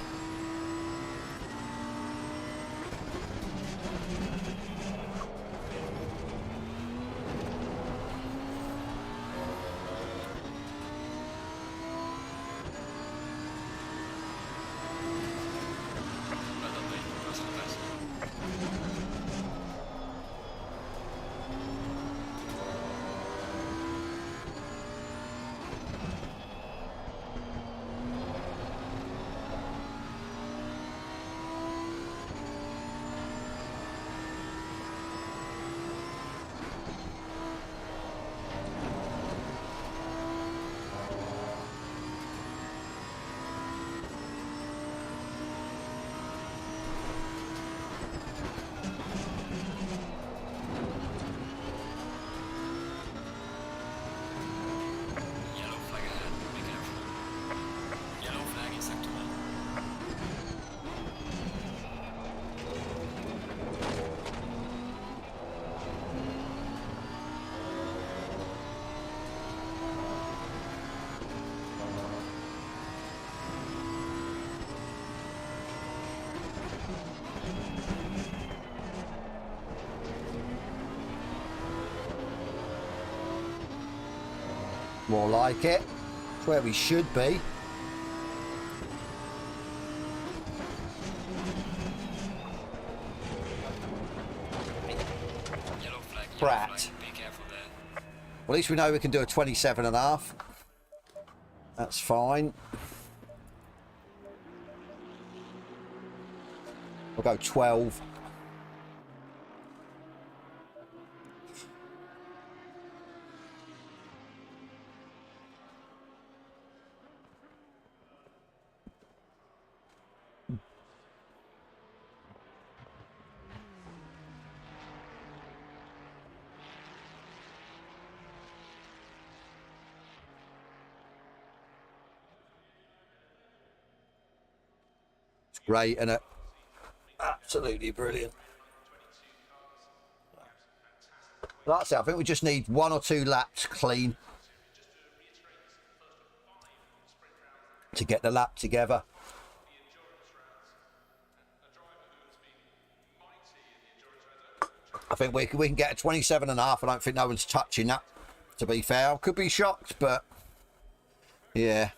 More like it. It's where we should be. Brat. Well, at least we know we can do a 27.5. That's fine. We'll go 12. Great, isn't it? Absolutely brilliant. That's it. I think we just need 1 or 2 laps clean to get the lap together. I think we can get a 27.5. I don't think no one's touching that, to be fair. I could be shocked, but yeah.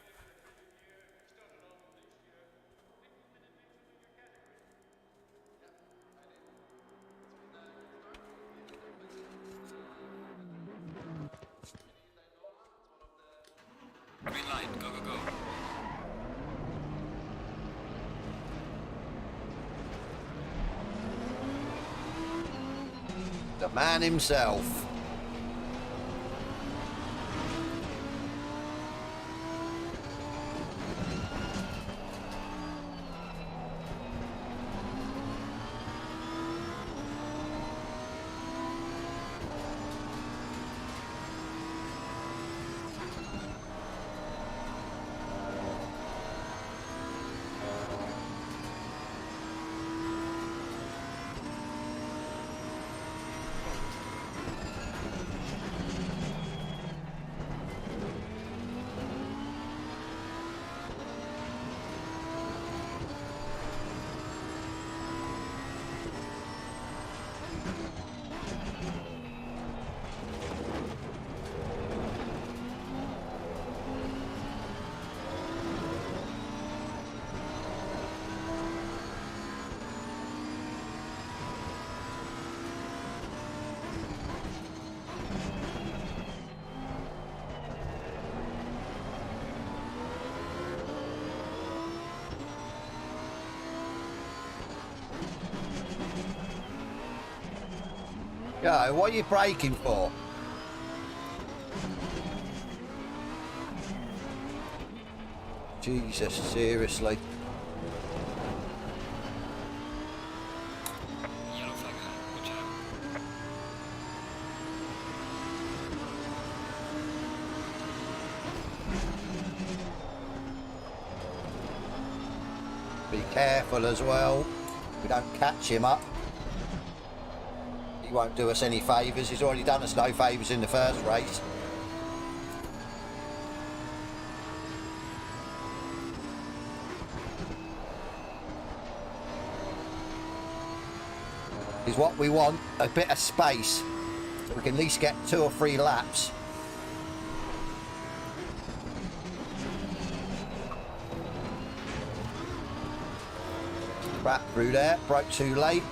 Green light, go, go, go. The man himself. Go, what are you braking for? Jesus, seriously. Yellow flag ahead. Watch out. Be careful as well. We don't catch him up. He won't do us any favours. He's already done us no favours in the first race. Is what we want, a bit of space, so we can at least get 2 or 3 laps. Crap through there, broke too late.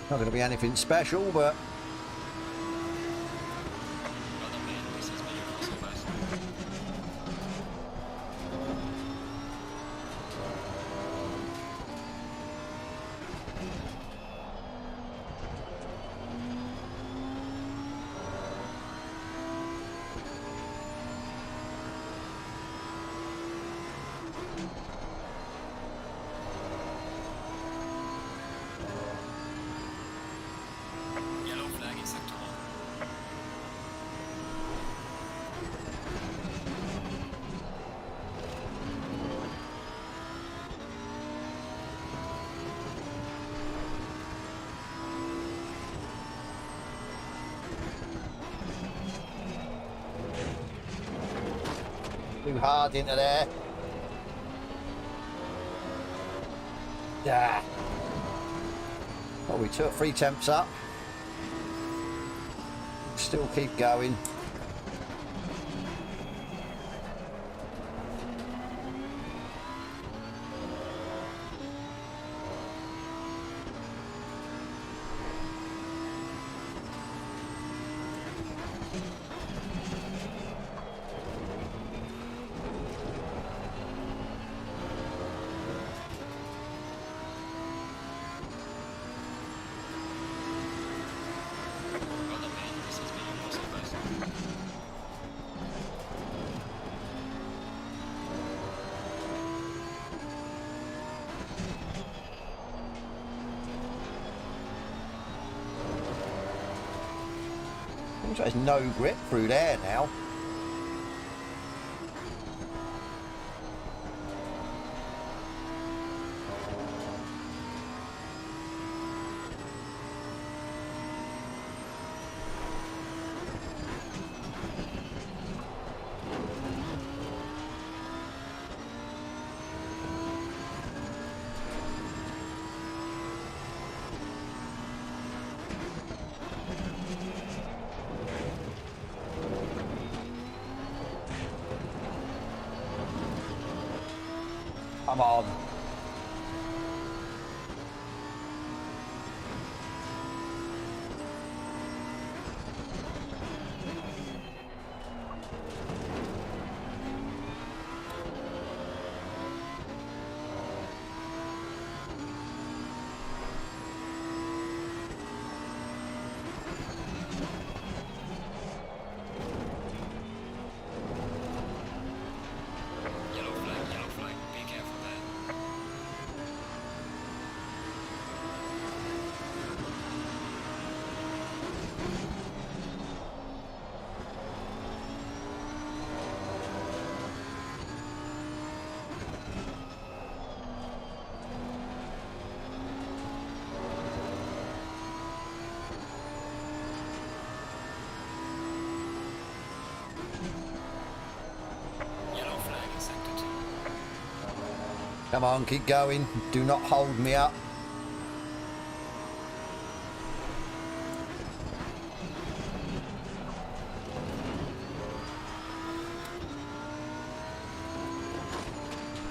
Not going to be anything special, but Well done, mate. This has been your first best. Yellow flag in sector 1. too hard into there. Yeah. Well, we took 3 temps up. Still keep going. There's no grip through there now. Come on. Yellow flag, be careful there. Come on, keep going. Do not hold me up.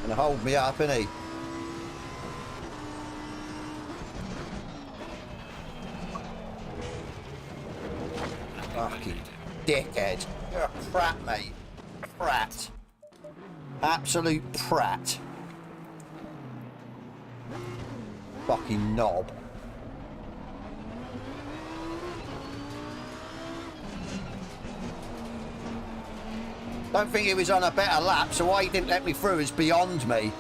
Gonna hold me up, isn't he? Fucking dickhead. You're a prat, mate. Prat. Absolute prat. Fucking knob. Don't think he was on a better lap, so why he didn't let me through is beyond me.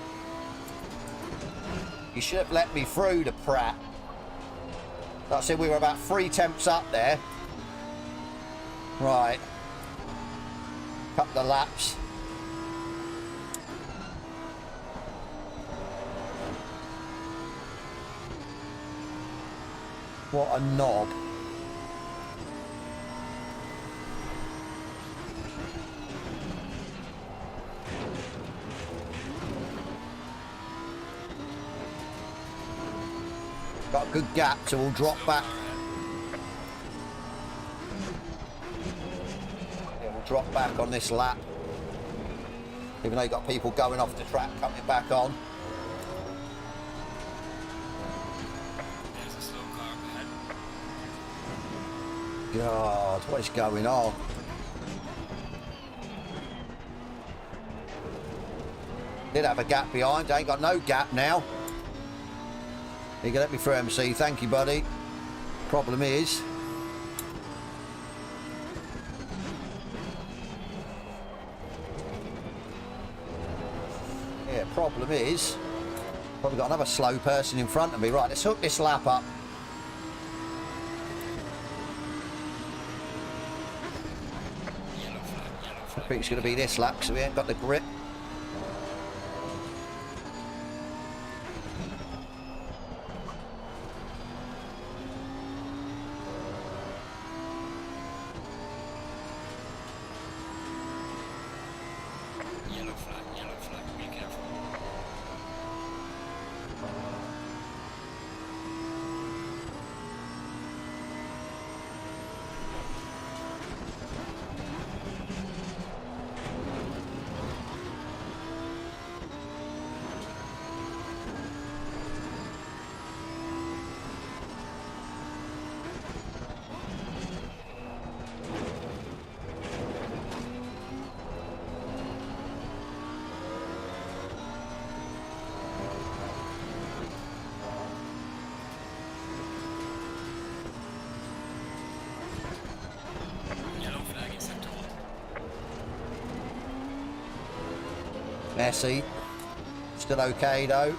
He should have let me through, the prat. Like I said, we were about 3 tenths up there. Right. Couple of laps. What a knob. Got a good gap, so we'll drop back. Yeah, we'll drop back on this lap. Even though you've got people going off the track, coming back on. There's a slow car ahead. God, what is going on? Did have a gap behind, ain't got no gap now. You can let me through, MC. Thank you, buddy. Problem is, problem is, probably got another slow person in front of me. Right, let's hook this lap up. I think it's going to be this lap because we ain't got the grip. Yellow flag, be careful. Messy. Still okay though.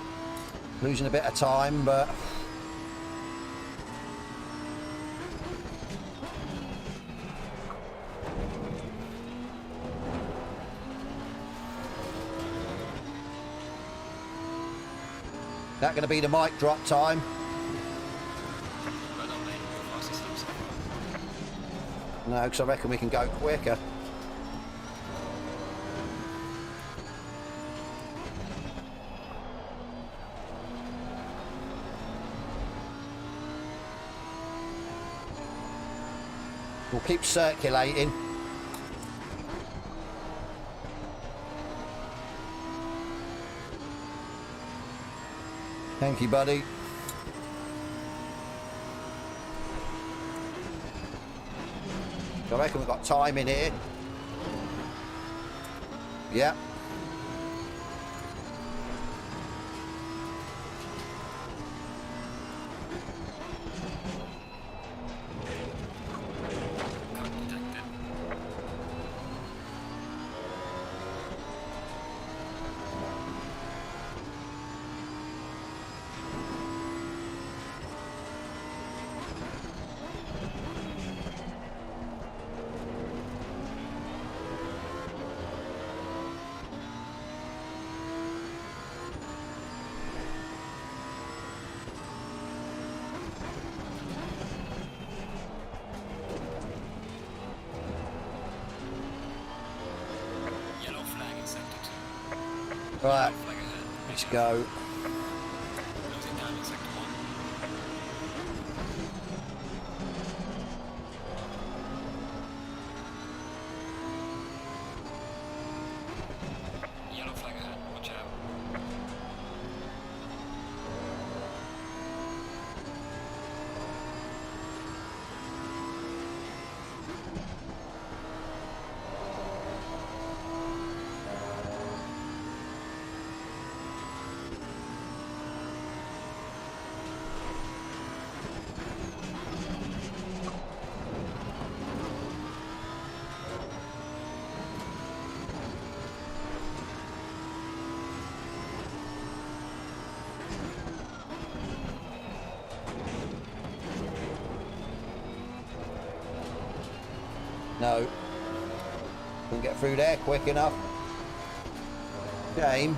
Losing a bit of time, but that going to be the mic drop time. No, because I reckon we can go quicker. We'll keep circulating. Thank you, buddy. I reckon we've got time in here. Yep. Right. Let's go. Closing down in sector 1. Yellow flag ahead, watch out. No. Couldn't get through there quick enough. Shame.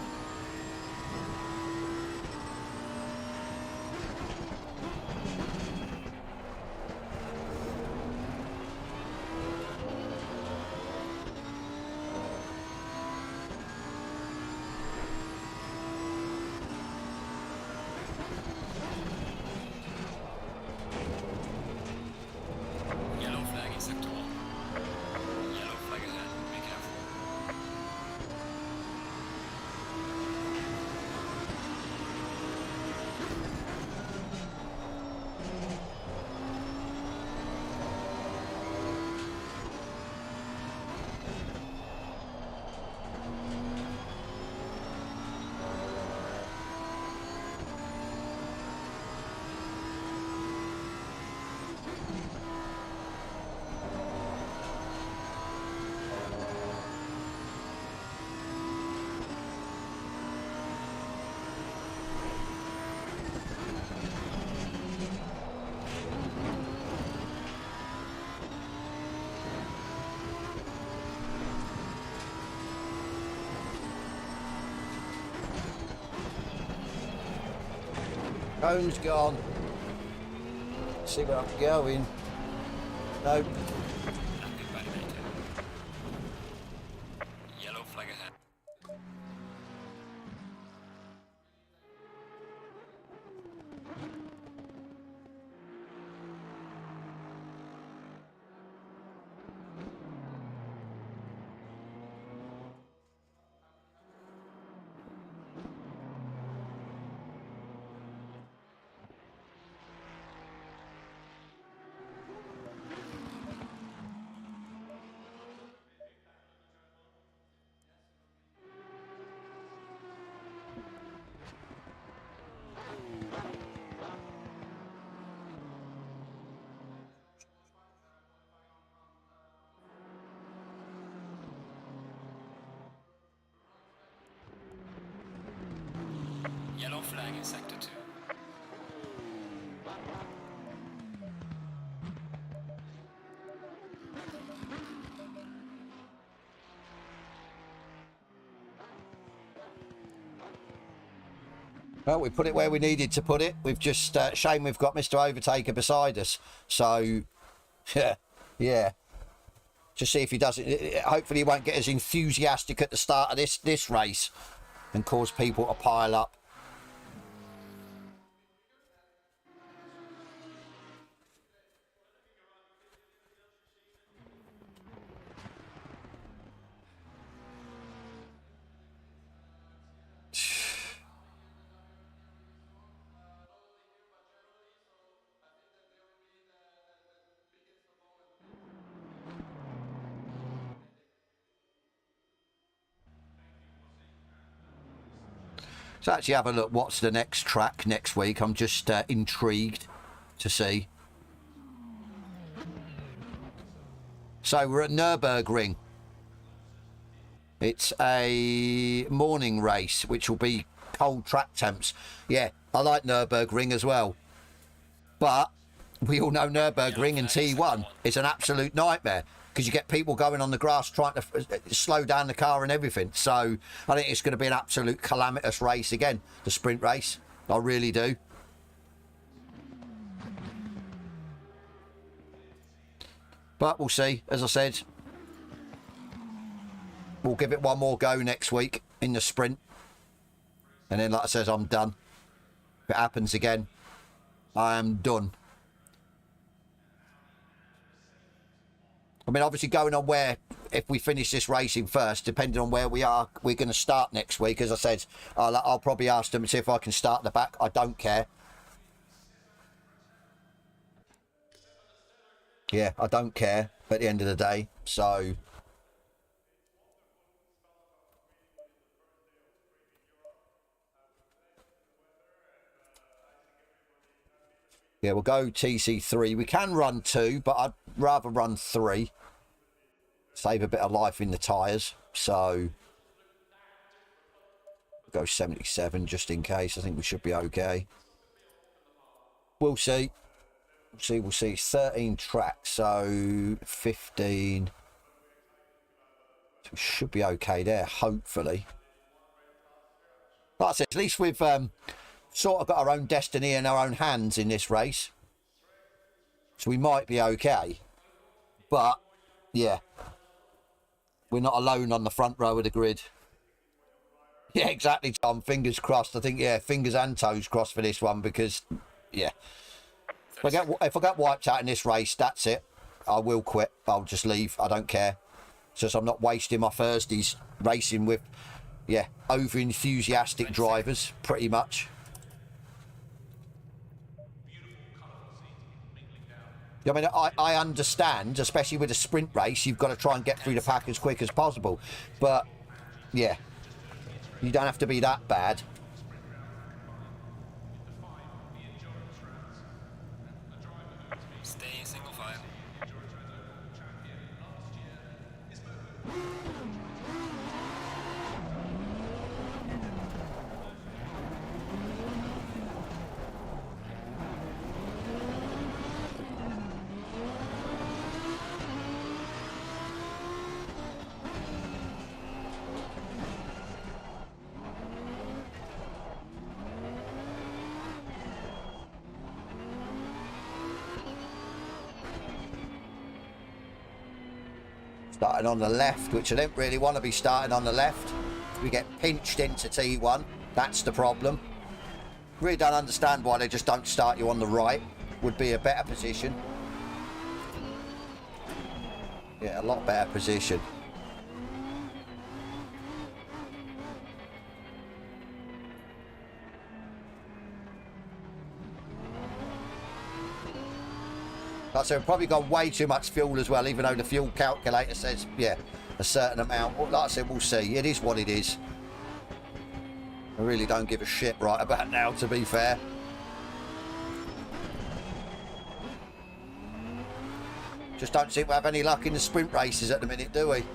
Yellow flag in sector 1. Yellow flag ahead, be careful. Cone's gone. See where I'm going. Nope. Landing validated. Yellow flag ahead. Yellow flag in sector 2. Well, we put it where we needed to put it. We've just, shame we've got Mr. Overtaker beside us. So, yeah. Just see if he doesn't. Hopefully he won't get as enthusiastic at the start of this race and cause people to pile up. So actually have a look, what's the next track next week? I'm just intrigued to see. So we're at Nürburgring. It's a morning race, which will be cold track temps. Yeah, I like Nürburgring as well. But we all know Nürburgring and T1 is an absolute nightmare, because you get people going on the grass trying to slow down the car and everything. So I think it's going to be an absolute calamitous race again, the sprint race. I really do. But we'll see. As I said, we'll give it one more go next week in the sprint. And then, like I says, I'm done. If it happens again, I am done. I mean, obviously going on where, if we finish this racing first, depending on where we are, we're going to start next week. As I said, I'll probably ask them to see if I can start the back. I don't care. Yeah, I don't care at the end of the day. So... yeah, we'll go TC3. We can run 2, but I'd rather run 3. Save a bit of life in the tyres. So, we'll go 77 just in case. I think we should be okay. We'll see. We'll see. It's 13 tracks, so 15. So we should be okay there, hopefully. Like I said, at least we've... sort of got our own destiny in our own hands in this race, so we might be okay. But yeah, we're not alone on the front row of the grid. Yeah, exactly, Tom. Fingers crossed. I think, yeah, fingers and toes crossed for this one, because yeah, if I get wiped out in this race, that's it. I will quit. I'll just leave. I don't care. It's just I'm not wasting my Thursdays racing with, yeah, over enthusiastic drivers, pretty much. I mean, I understand, especially with a sprint race, you've got to try and get through the pack as quick as possible. But, yeah, you don't have to be that bad. Stay single file. Starting on the left, which I don't really want to be starting on the left. We get pinched into T1. That's the problem. Really don't understand why they just don't start you on the right. Would be a better position. Yeah, a lot better position. Like I said, we've probably got way too much fuel as well, even though the fuel calculator says, yeah, a certain amount. Well, like I said, we'll see. It is what it is. I really don't give a shit right about now, to be fair. Just don't seem to have any luck in the sprint races at the minute, do we?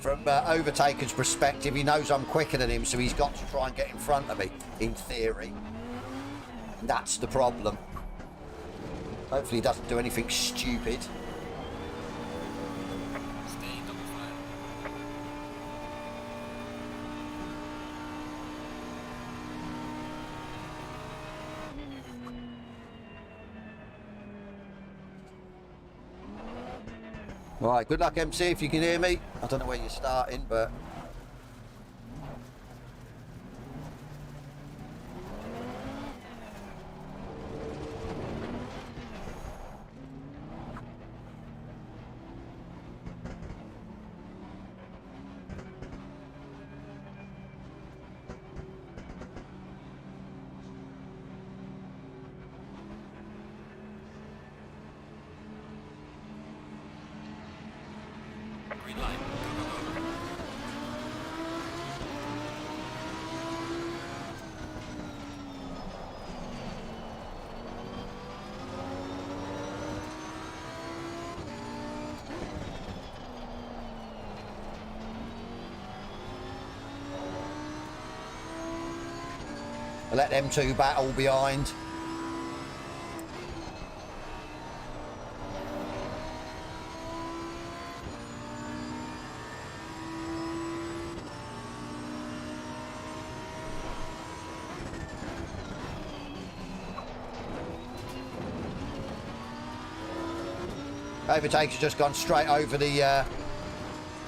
From Overtaker's perspective, he knows I'm quicker than him, so he's got to try and get in front of me, in theory. And that's the problem. Hopefully he doesn't do anything stupid. Stay double file. Right, good luck, MC, if you can hear me. I don't know where you're starting, but... Green light. Go, go, go. let them two battle behind. Overtaker's just gone straight over the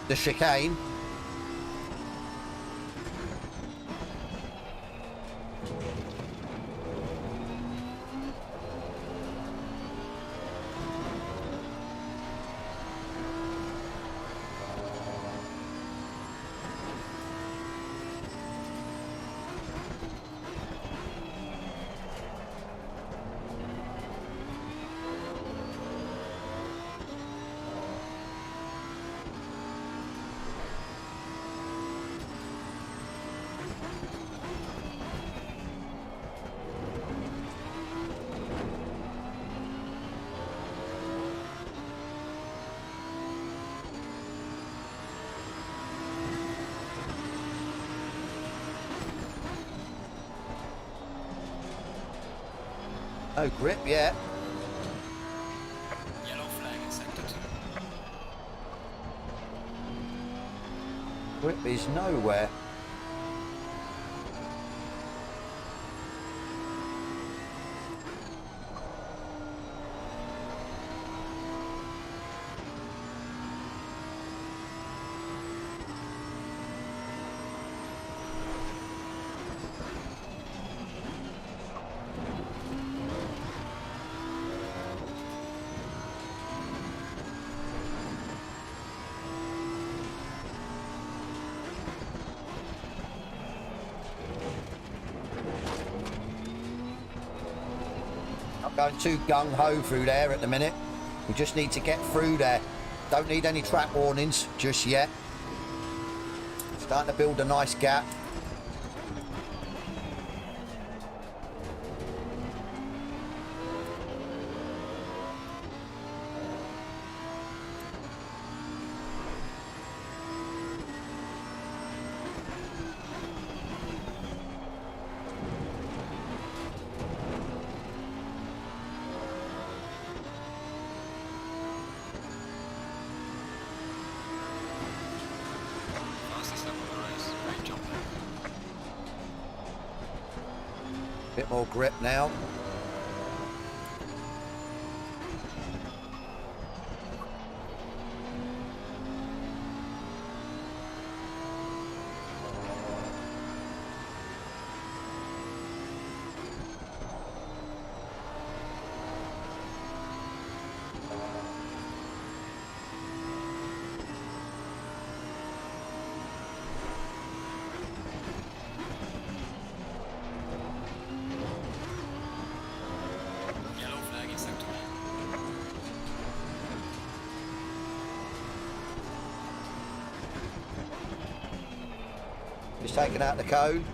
chicane. No grip yet. Yellow flag in sector 2. Grip is nowhere. Going too gung-ho through there at the minute. We just need to get through there. Don't need any track warnings just yet. Starting to build a nice gap. Bit more grip now. Just taking out the cone.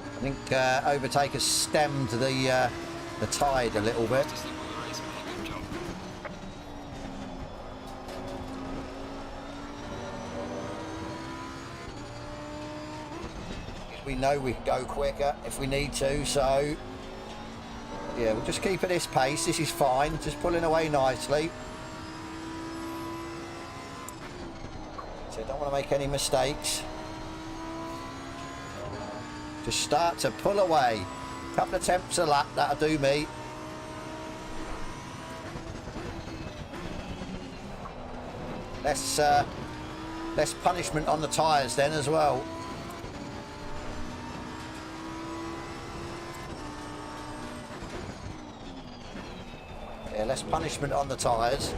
I think Overtaker stemmed the tide a little bit. We know we can go quicker if we need to, so yeah, we'll just keep at this pace. This is fine, just pulling away nicely. So don't want to make any mistakes. Just start to pull away. Couple of attempts a lap, that'll do me. Less punishment on the tyres then as well. Yeah, less punishment on the tyres.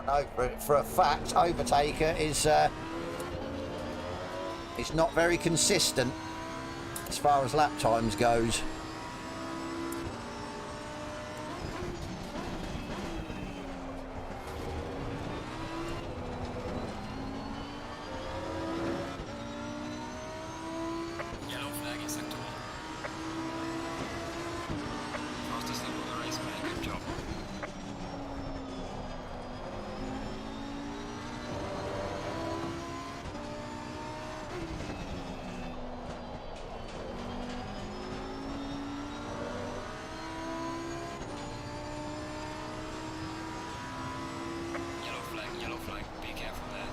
I know for a fact Overtaker is not very consistent as far as lap times goes. Yellow flag in sector 1. Fastest lap of the race, man. Good job. Yellow flag. Be careful there.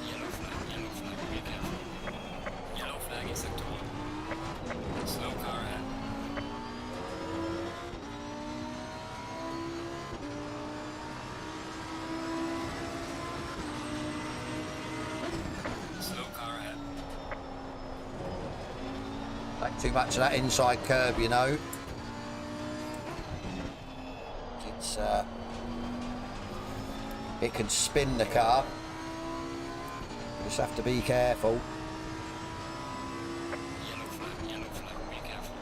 Yellow flag, be careful. Yellow flag in sector 1. Slow car ahead. Slow car ahead. Like too much of that inside curb, you know. It's it can spin the car. Just have to be careful. Yellow flag, be careful.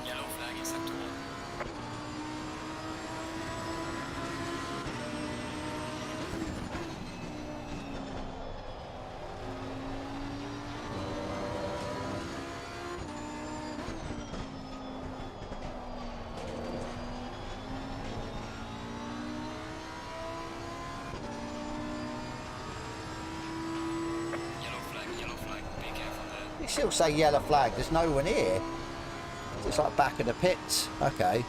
Yellow flag in sector 1. Yellow flag, be careful there. You still say yellow flag, there's no one here. It's like back of the pits. Okay.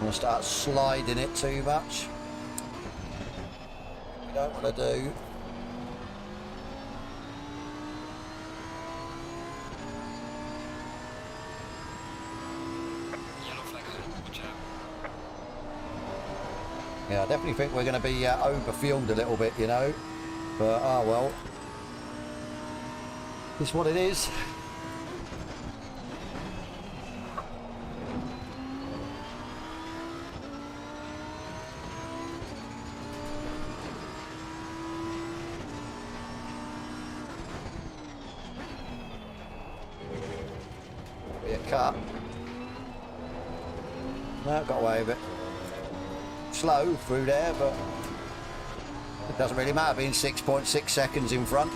going to start sliding it too much. We don't want to do. Yeah, I definitely think we're going to be overfueled a little bit, you know. But, oh well. It's what it is. Be a cut. No, got away with it. Slow through there, but it doesn't really matter being 6.6 seconds in front.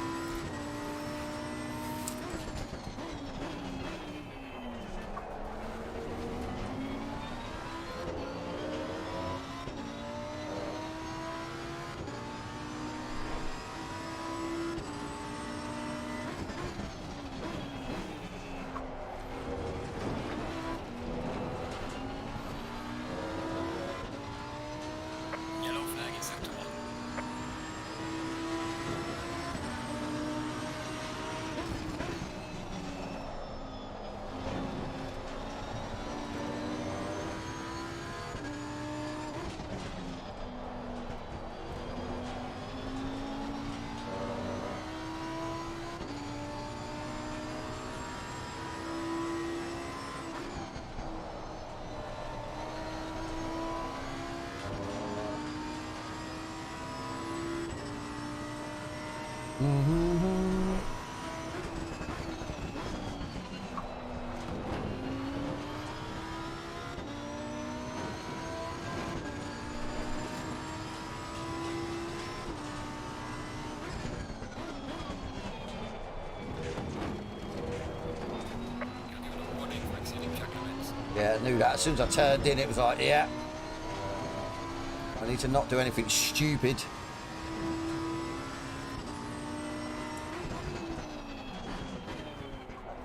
Yeah, I knew that. As soon as I turned in, it was like, yeah. I need to not do anything stupid.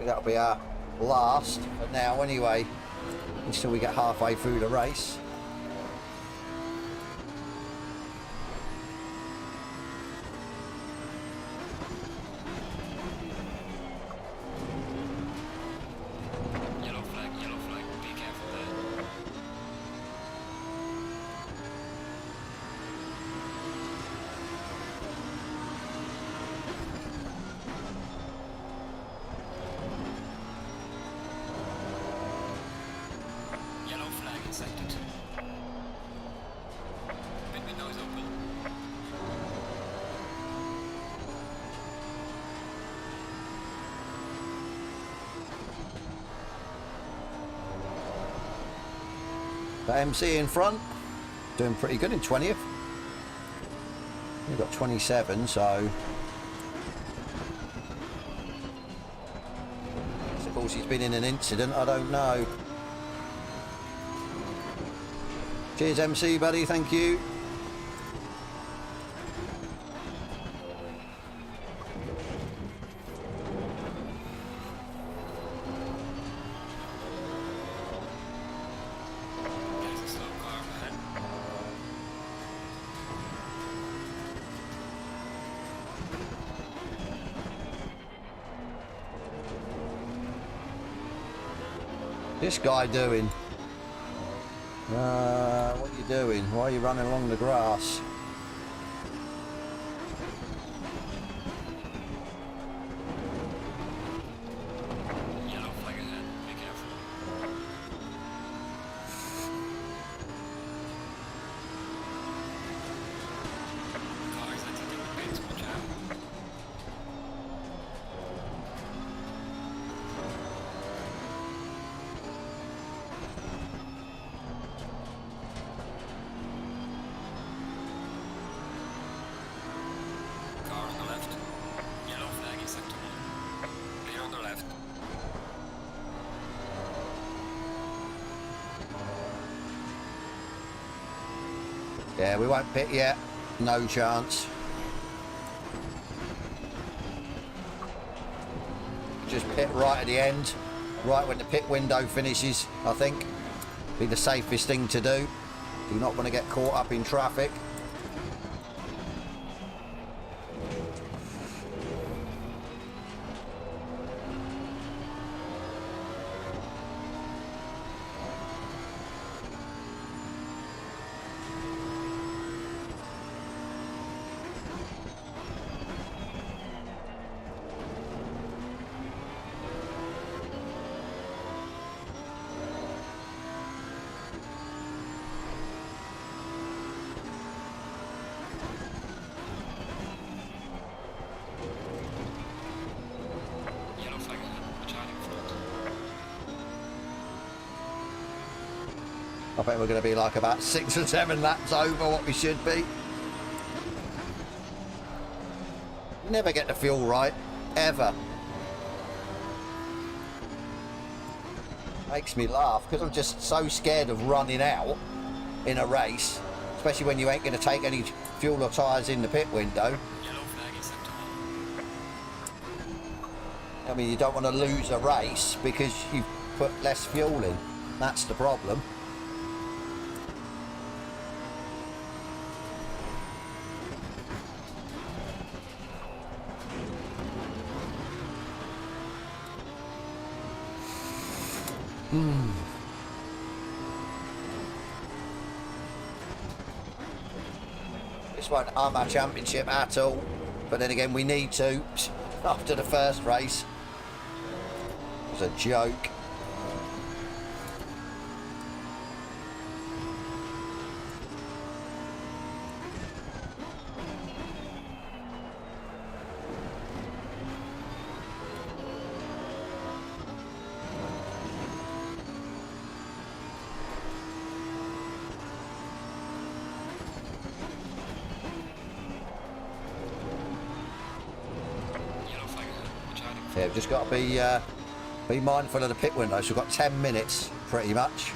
That'll be our last for now anyway, until we get halfway through the race. Yellow flag, be careful there. Yellow flag in sector 2. Pit window is open. The MC in front, doing pretty good in 20th. We've got 27, so of course he's been in an incident, I don't know. Cheers MC buddy, thank you. There's a slow car ahead. This guy doing? What are you doing? Why are you running along the grass? Yellow flag ahead, be careful. Cars exiting the pits, watch out. Car on the left. Yellow flag in sector 1. Clear on the left. Yeah, we won't pit yet. No chance. Just pit right at the end. Right when the pit window finishes, I think. Be the safest thing to do. Do not want to get caught up in traffic. I bet we're going to be like about 6 or 7 laps over what we should be. Never get the fuel right, ever. Makes me laugh because I'm just so scared of running out in a race, especially when you ain't going to take any fuel or tyres in the pit window. I mean, you don't want to lose a race because you've put less fuel in. That's the problem. This won't harm our championship at all, but then again we need to after the first race. It was a joke. Yeah, we've just got to be mindful of the pit window. So we've got 10 minutes, pretty much.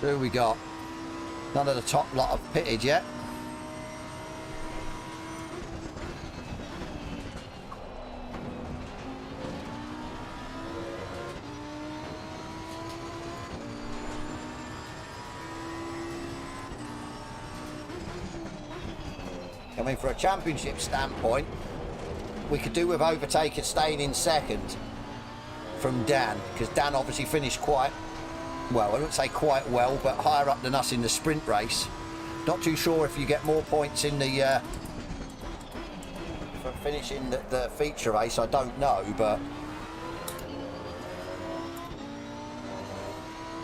Who we got? None of the top lot have pitted yet. I mean, for a championship standpoint, we could do with overtaking, staying in second from Dan, because Dan obviously finished quite well, I wouldn't say quite well, but higher up than us in the sprint race. Not too sure if you get more points in the for finishing the feature race, I don't know, but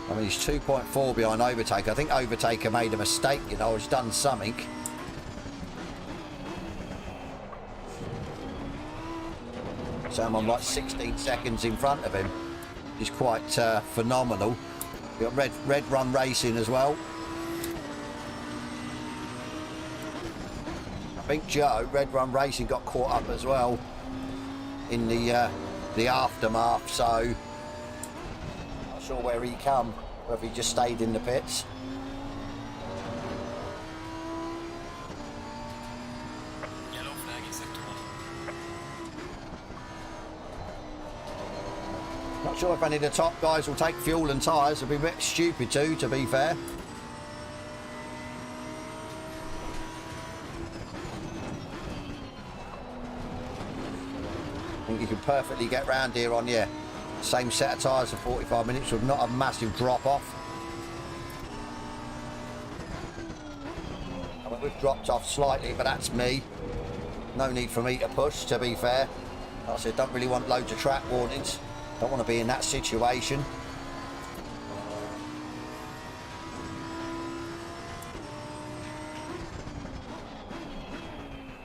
I mean, he's 2.4 behind Overtaker. I think Overtaker made a mistake, you know, he's done something. So I'm like 16 seconds in front of him. He's quite phenomenal. We've got Red Run Racing as well. I think Joe, Red Run Racing, got caught up as well in the aftermath, so not sure where he come, whether he just stayed in the pits. Yellow flag in sector 1. Not sure if any of the top guys will take fuel and tyres. It'd be a bit stupid to be fair. I think you can perfectly get round here on your same set of tyres for 45 minutes with not a massive drop off. I mean, we've dropped off slightly, but that's me. No need for me to push, to be fair. Like I said, don't really want loads of track warnings. Don't want to be in that situation.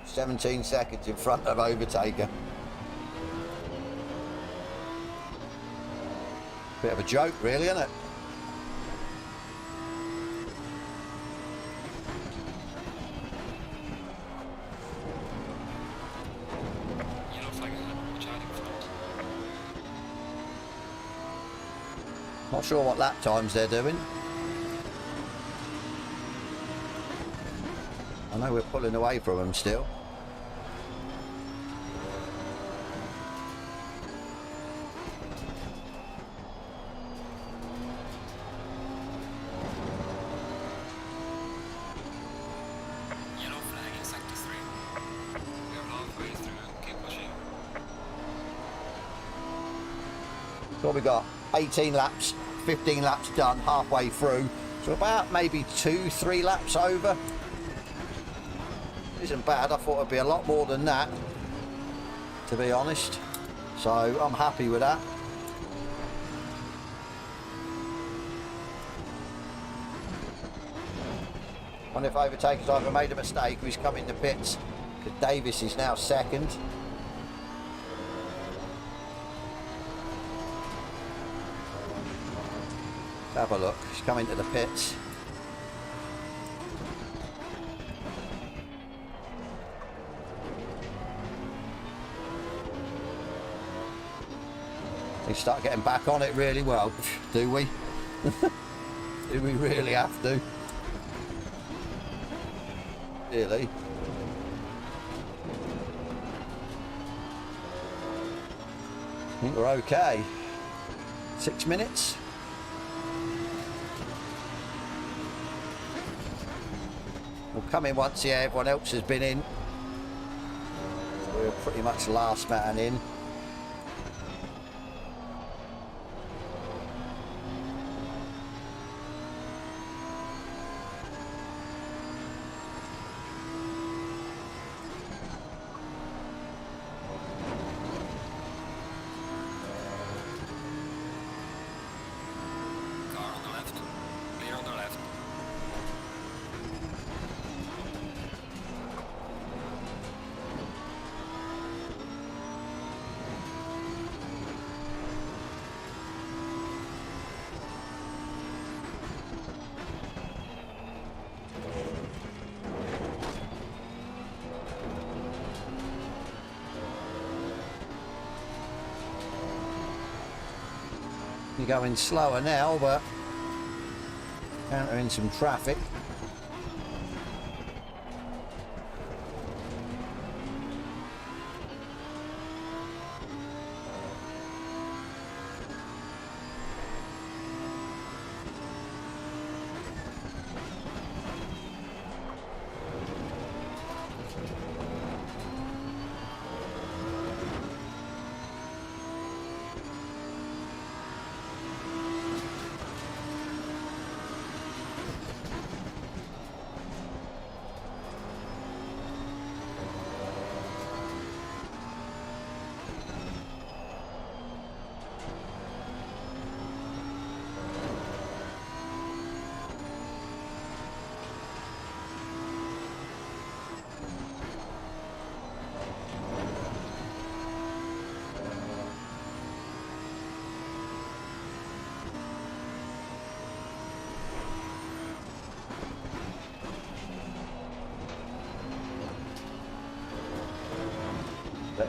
"17 seconds in front of Overtaker." Bit of a joke, really, isn't it? Not sure what lap times they're doing. I know we're pulling away from them still. Yellow flag in sector 3. We are halfway through. Keep pushing. So we got 18 laps, 15 laps done, halfway through. So about maybe 2-3 laps over. Isn't bad. I thought it'd be a lot more than that, to be honest. So I'm happy with that. Wonder if Overtaker's either made a mistake or he's come into pits, because Davis is now second. Let's have a look. He's come into the pits. We start getting back on it really well, do we? Do we really have to? Really? I think we're okay. 6 minutes. We'll come in once, yeah, everyone else has been in. So we're pretty much last man in. You're going slower now, but countering some traffic.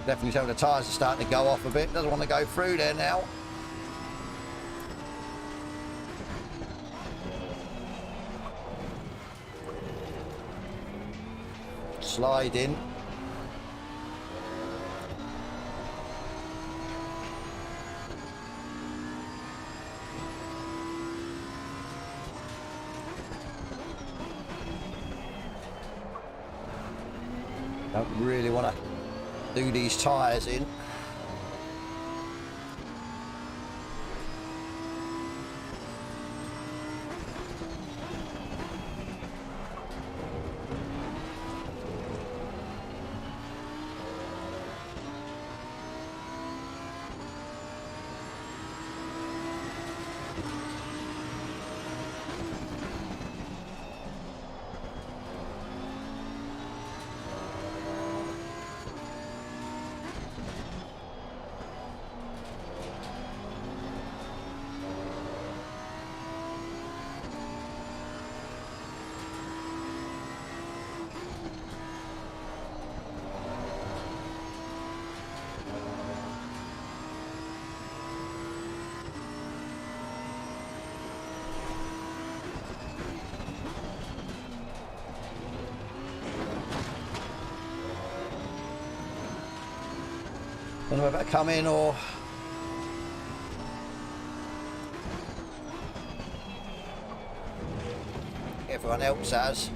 Definitely showing the tyres are starting to go off a bit. Doesn't want to go through there now. Slide in. Don't really want to do these tyres in. Don't know whether to come in or... Everyone else has.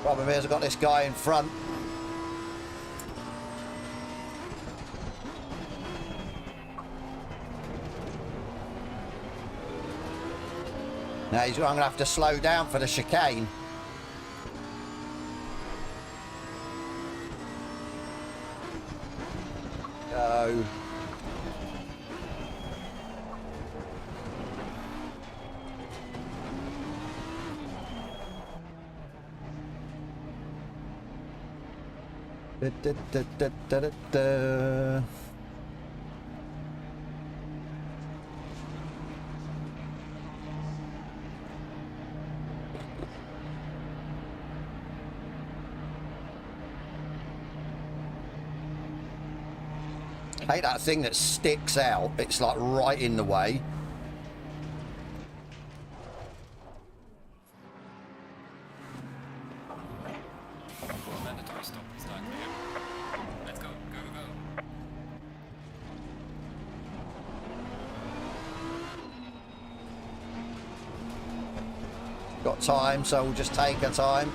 Problem is I've got this guy in front. Now I'm going to have to slow down for the chicane. Go. Da, da, da, da, da, da, da. I hate that thing that sticks out. It's like right in the way. Mandatory stop is not clear. Let's go, go, go. Got time, so we'll just take our time.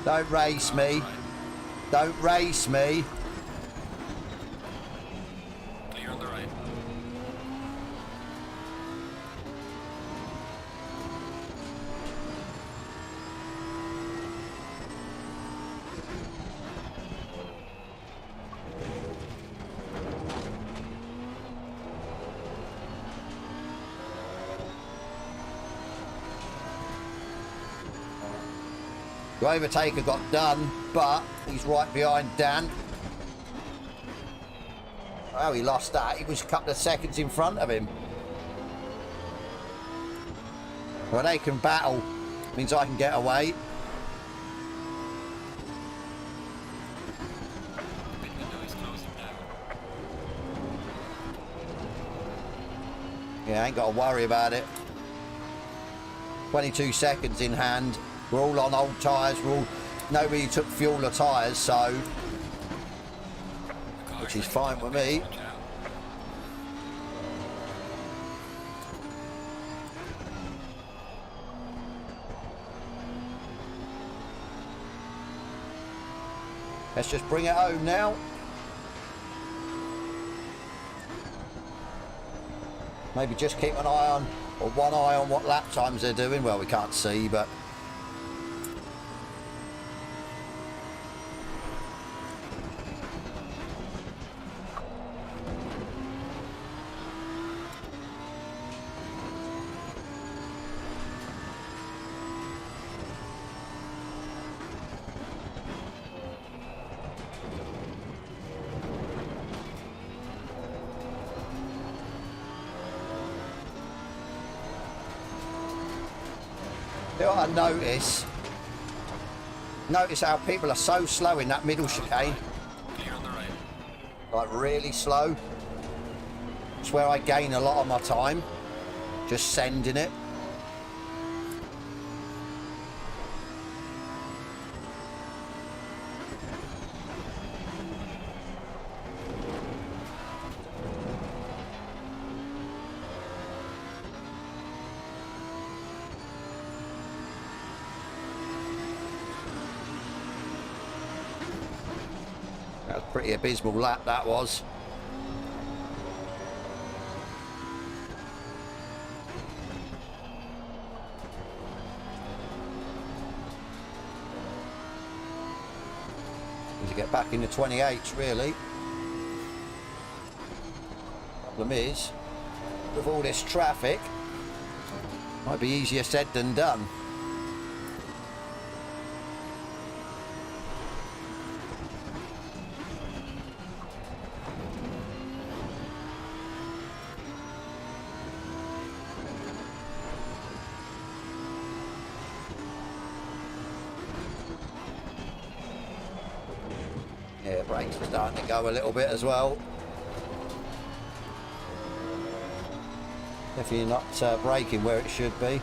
Don't race me. Don't race me. Clear on the right. The overtaker got done, but he's right behind Dan. Oh, he lost that. He was a couple of seconds in front of him. Well, they can battle. Means I can get away. Yeah, I ain't got to worry about it. 22 seconds in hand. We're all on old tyres. Nobody took fuel or tyres, so which is fine with me. Let's just bring it home now. Maybe just keep an eye on, or one eye on what lap times they're doing. Well, we can't see, but what I notice how people are so slow in that middle chicane. Clear on the right. Like really slow. It's where I gain a lot of my time. Just sending it. Pretty abysmal lap that was. Need to get back in the 28s really. Problem is, with all this traffic, might be easier said than done. Yeah, brakes are starting to go a little bit as well. Definitely not braking where it should be.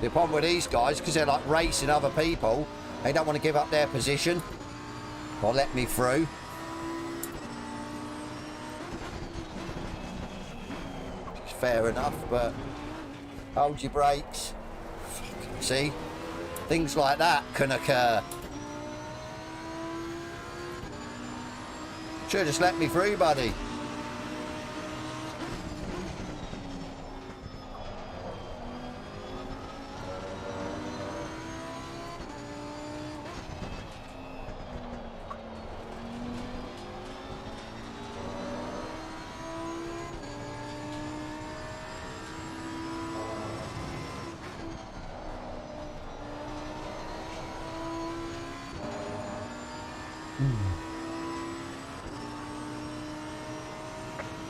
The problem with these guys, because they're like racing other people, they don't want to give up their position or let me through. It's fair enough, but hold your brakes. See? Things like that can occur. Should have just let me through, buddy.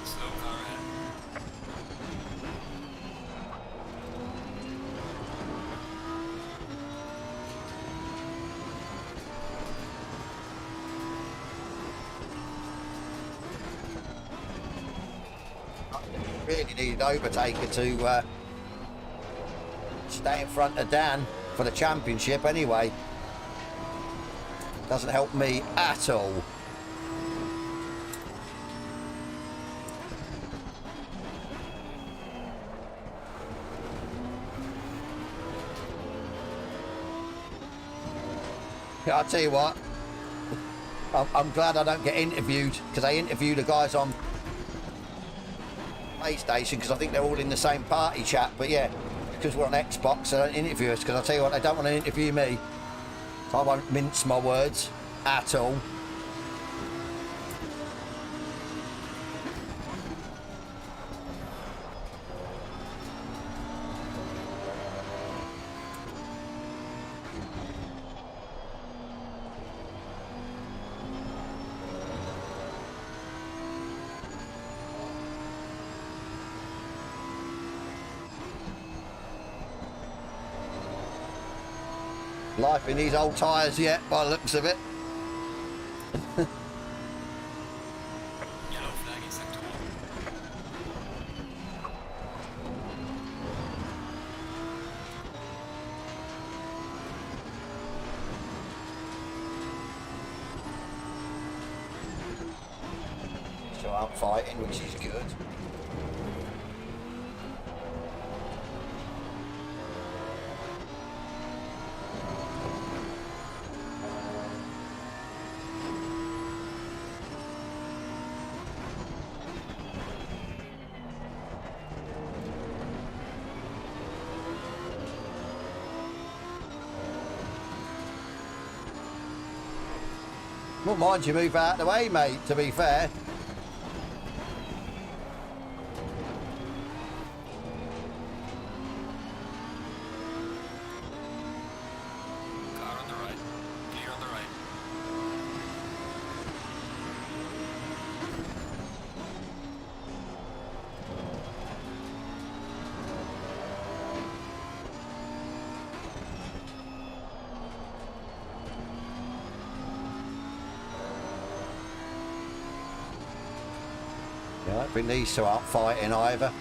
Slow car ahead. Really needed overtaker to stay in front of Dan for the championship anyway. Doesn't help me at all. I'll tell you what, I'm glad I don't get interviewed, because they interview the guys on PlayStation because I think they're all in the same party chat. But yeah, because we're on Xbox, they don't interview us, because I'll tell you what, they don't want to interview me. I won't mince my words at all. Life in these old tyres yet, by the looks of it. Yellow flag in sector 1. So I'm fighting, which is good. Wouldn't mind you move out of the way, mate, to be fair. Car on the right. Clear on the right. Yeah, I don't think these two aren't fighting either.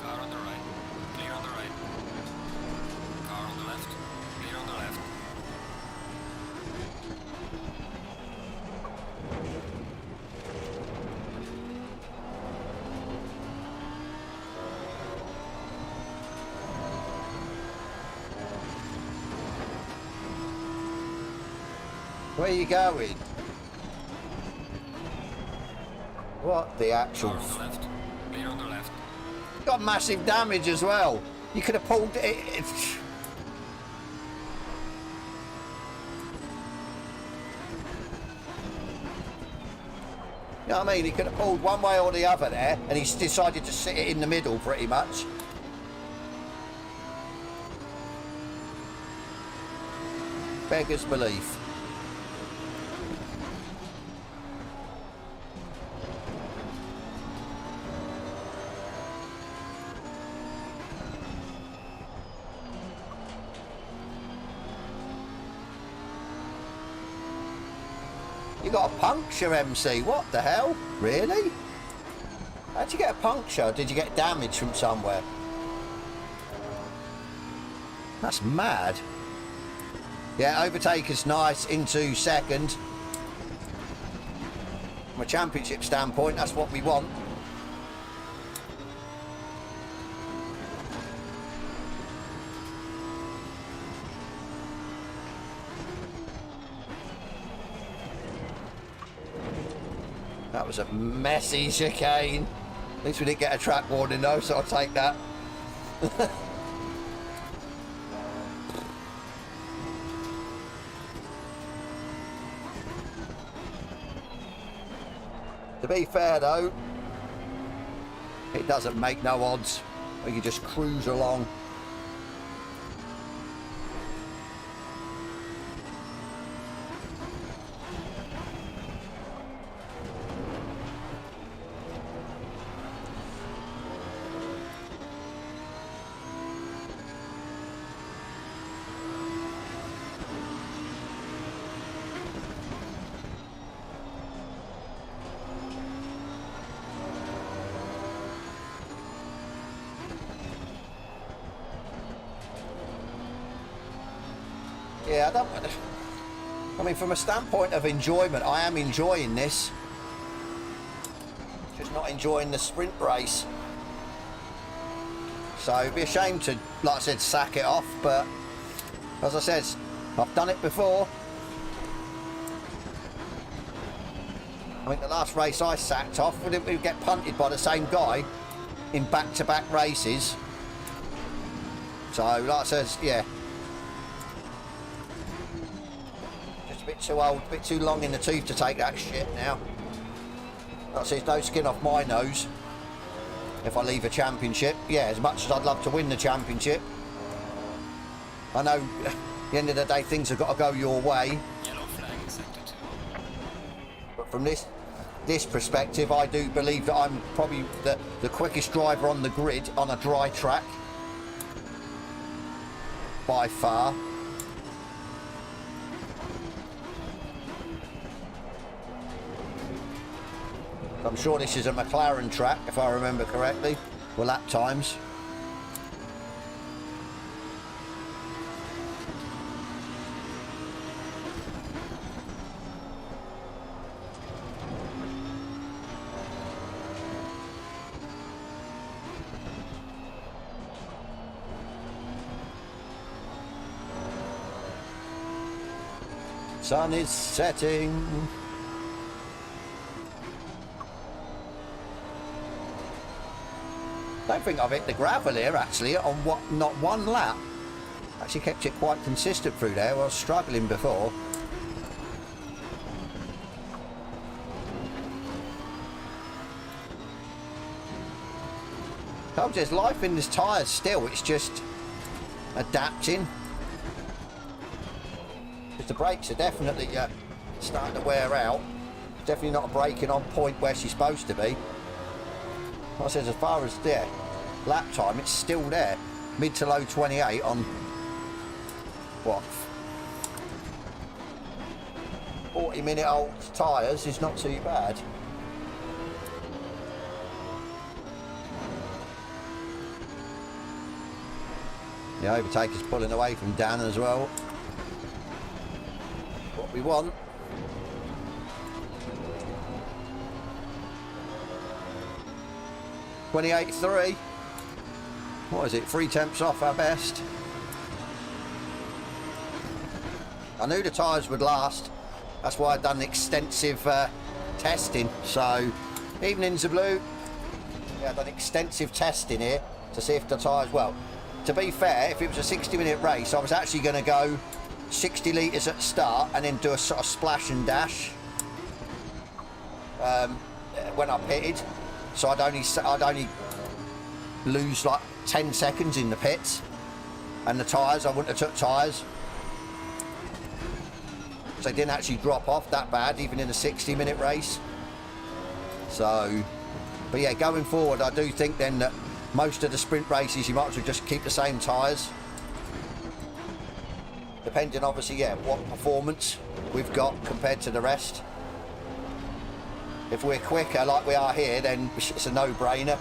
Car on the right. Clear on the right. Car on the left. Clear on the left. Where are you going? What the actual... Car on the left. Clear on the left. Got massive damage as well. You could have pulled it. You know what I mean? He could have pulled one way or the other there, and he's decided to sit it in the middle pretty much. Beggars belief. You got a puncture, MC. What the hell? Really? How'd you get a puncture? Did you get damage from somewhere? That's mad. Yeah, overtaker's nice into second. From a championship standpoint, that's what we want. That was a messy chicane. At least we didn't get a track warning though, so I'll take that. To be fair though, it doesn't make no odds. We can just cruise along. Yeah, I mean, from a standpoint of enjoyment, I am enjoying this. Just not enjoying the sprint race. So it'd be a shame to, like I said, sack it off. But as I said, I've done it before. I think the last race I sacked off, we didn't get punted by the same guy in back-to-back races. So, like I said, yeah. A bit too old, a bit too long in the tooth to take that shit now. Like I say, there's no skin off my nose if I leave a championship. Yeah, as much as I'd love to win the championship, I know at the end of the day things have got to go your way. Yellow flag in sector 2. But from this perspective, I do believe that I'm probably the quickest driver on the grid on a dry track by far. I'm sure this is a McLaren track, if I remember correctly, for lap times. Sun is setting. I don't think I've hit the gravel here actually on not one lap. Actually kept it quite consistent through there. I was struggling before. Told you, there's life in this tyre still. It's just adapting. Because the brakes are definitely starting to wear out. It's definitely not braking on point where she's supposed to be. Like I said, as far as there, lap time, it's still there. Mid to low 28 on, what, 40-minute old tyres is not too bad. The overtaker's pulling away from Dan as well. What we want. .28.3. What is it? 3 tenths off our best. I knew the tyres would last. That's why I've done extensive testing. So, evenings are blue. Yeah, I've done extensive testing here to see if the tyres, well, to be fair, if it was a 60-minute race, I was actually going to go 60 litres at the start and then do a sort of splash and dash. when I pitted, so I'd only lose like 10 seconds in the pits, and the tyres, I wouldn't have took tyres, so they didn't actually drop off that bad even in a 60-minute race. So, but yeah, going forward, I do think then that most of the sprint races you might as well just keep the same tyres, depending obviously, yeah, what performance we've got compared to the rest. If we're quicker like we are here, then it's a no-brainer.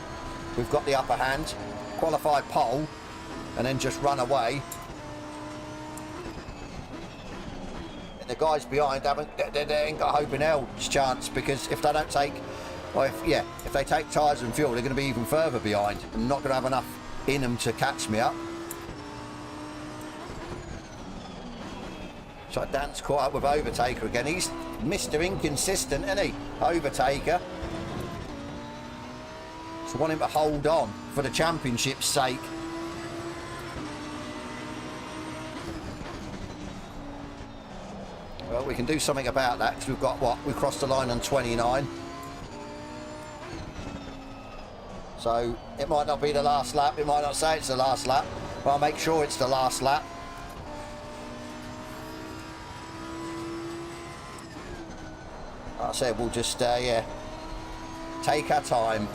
We've got the upper hand, qualified pole, and then just run away. And the guys behind they ain't got a hope in hell's chance, because if they don't take, or if they take tyres and fuel, they're going to be even further behind and not going to have enough in them to catch me up. So Dan's caught up with Overtaker again. He's Mr. Inconsistent, isn't he? Overtaker. So I want him to hold on for the championship's sake. Well, we can do something about that, because we've got what? We crossed the line on 29. So it might not be the last lap. It might not say it's the last lap, but I'll make sure it's the last lap. Like I said, we'll just, yeah, take our time.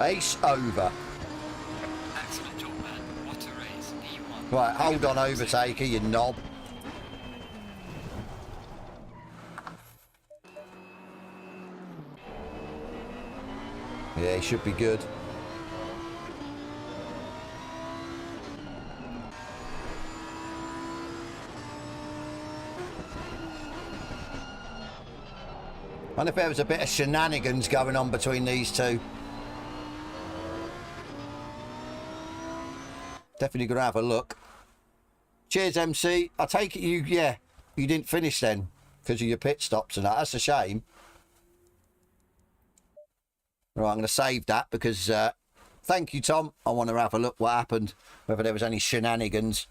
Ace over. Excellent job, man. What a race. P1. Right, hold on, Overtaker, you knob. Yeah, he should be good. I wonder if there was a bit of shenanigans going on between these two. Definitely gonna have a look. Cheers, MC. I take it you didn't finish then because of your pit stops and that. That's a shame. Right, I'm gonna save that because thank you, Tom. I want to have a look what happened, whether there was any shenanigans.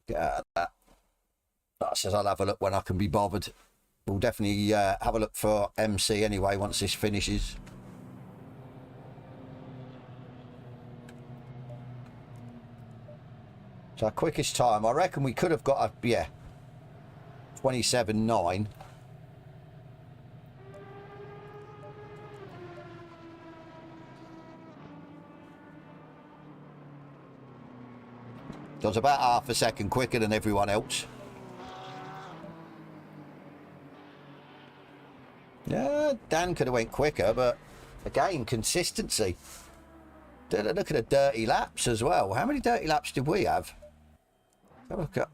Get out of that. That says I'll have a look when I can be bothered. We'll definitely have a look for MC anyway once this finishes. So our quickest time, I reckon we could have got a, 27.9. So it's about half a second quicker than everyone else. Yeah, Dan could have went quicker, but again, consistency. Look at the dirty laps as well. How many dirty laps did we have? Have a look at.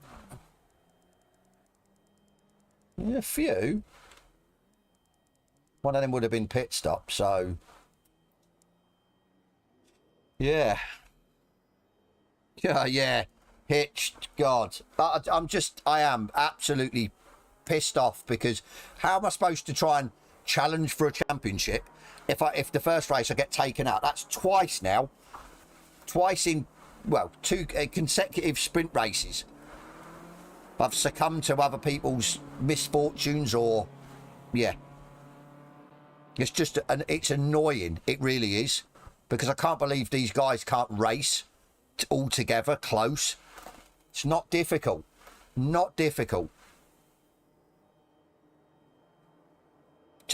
Yeah, a few. One of them would have been pit stop, so yeah. Yeah. Hitched, God. But I am absolutely pissed off because how am I supposed to try and challenge for a championship if the first race I get taken out? That's twice now. Twice in, well, 2 consecutive sprint races. I've succumbed to other people's misfortunes or, yeah. It's just, it's annoying. It really is. Because I can't believe these guys can't race all together, close. It's not difficult. Not difficult.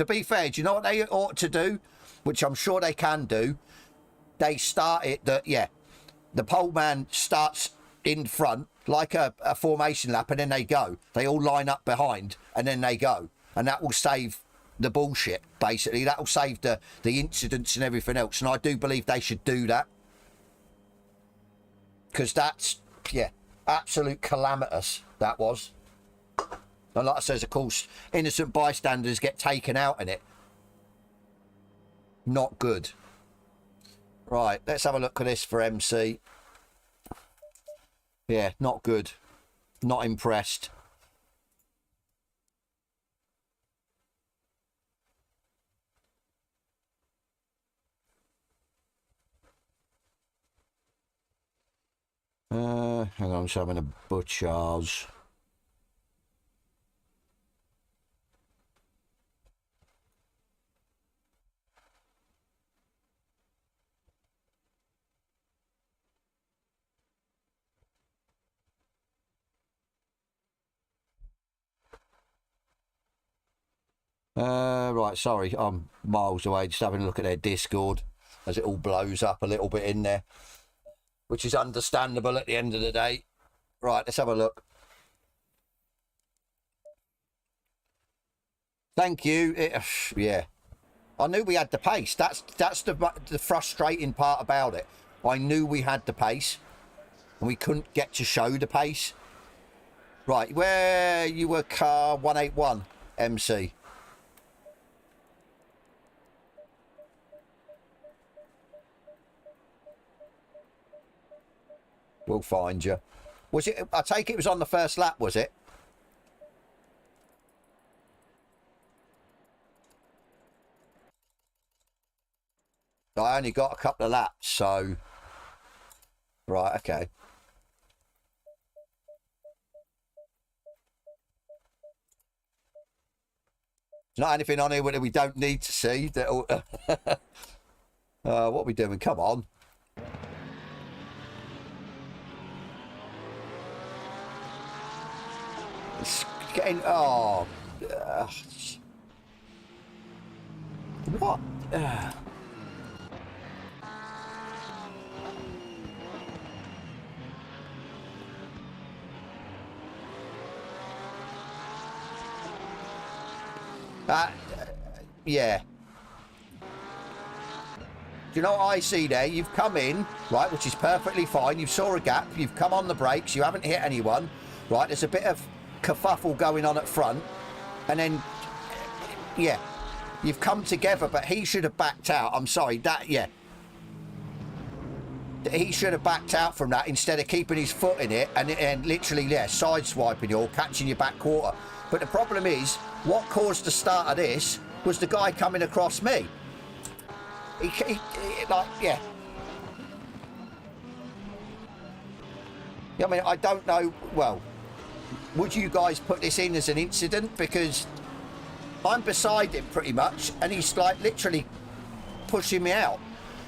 To be fair, do you know what they ought to do? Which I'm sure they can do. They start it that, yeah, the pole man starts in front like a formation lap, and then they go. They all line up behind, and then they go. And that will save the bullshit, basically. That will save the incidents and everything else. And I do believe they should do that. Because that's, yeah, absolute calamitous, that was. And like I says, of course, innocent bystanders get taken out in it. Not good. Right, let's have a look at this for MC. Yeah, not good. Not impressed. Hang on, I'm just having a butcher's. Right, sorry, I'm miles away, just having a look at their Discord as it all blows up a little bit in there, which is understandable at the end of the day. Right, let's have a look. Thank you. Yeah, I knew we had the pace. That's the frustrating part about it. I knew we had the pace, and we couldn't get to show the pace. Right, where you were, car 181 MC. We'll find you. Was it? I take it was on the first lap, was it? I only got a couple of laps, so... Right, okay. There's not anything on here that we don't need to see. What are we doing? Come on. It's getting... Oh. What? Yeah. Do you know what I see there? You've come in, right, which is perfectly fine. You saw a gap. You've come on the brakes. You haven't hit anyone, right? There's a bit of kerfuffle going on at front. And then, yeah, you've come together, but he should have backed out. I'm sorry, that, yeah. He should have backed out from that instead of keeping his foot in it and literally, yeah, sideswiping you or catching your back quarter. But the problem is, what caused the start of this was the guy coming across me. He like, yeah. I mean, I don't know, well, would you guys put this in as an incident? Because I'm beside him pretty much, and he's like literally pushing me out.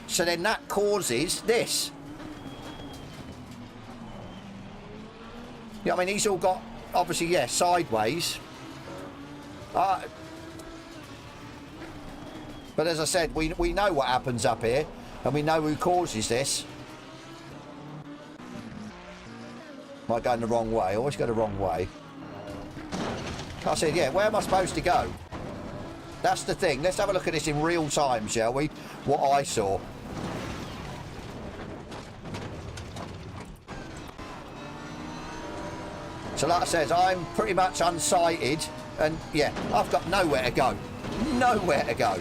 So then that causes this. Yeah, I mean, he's all got, obviously, yeah, sideways. But as I said, we know what happens up here, and we know who causes this. Might go in the wrong way. Always go the wrong way. I said, yeah, where am I supposed to go? That's the thing. Let's have a look at this in real time, shall we? What I saw. So like I said, I'm pretty much unsighted, and yeah, I've got nowhere to go. Nowhere to go.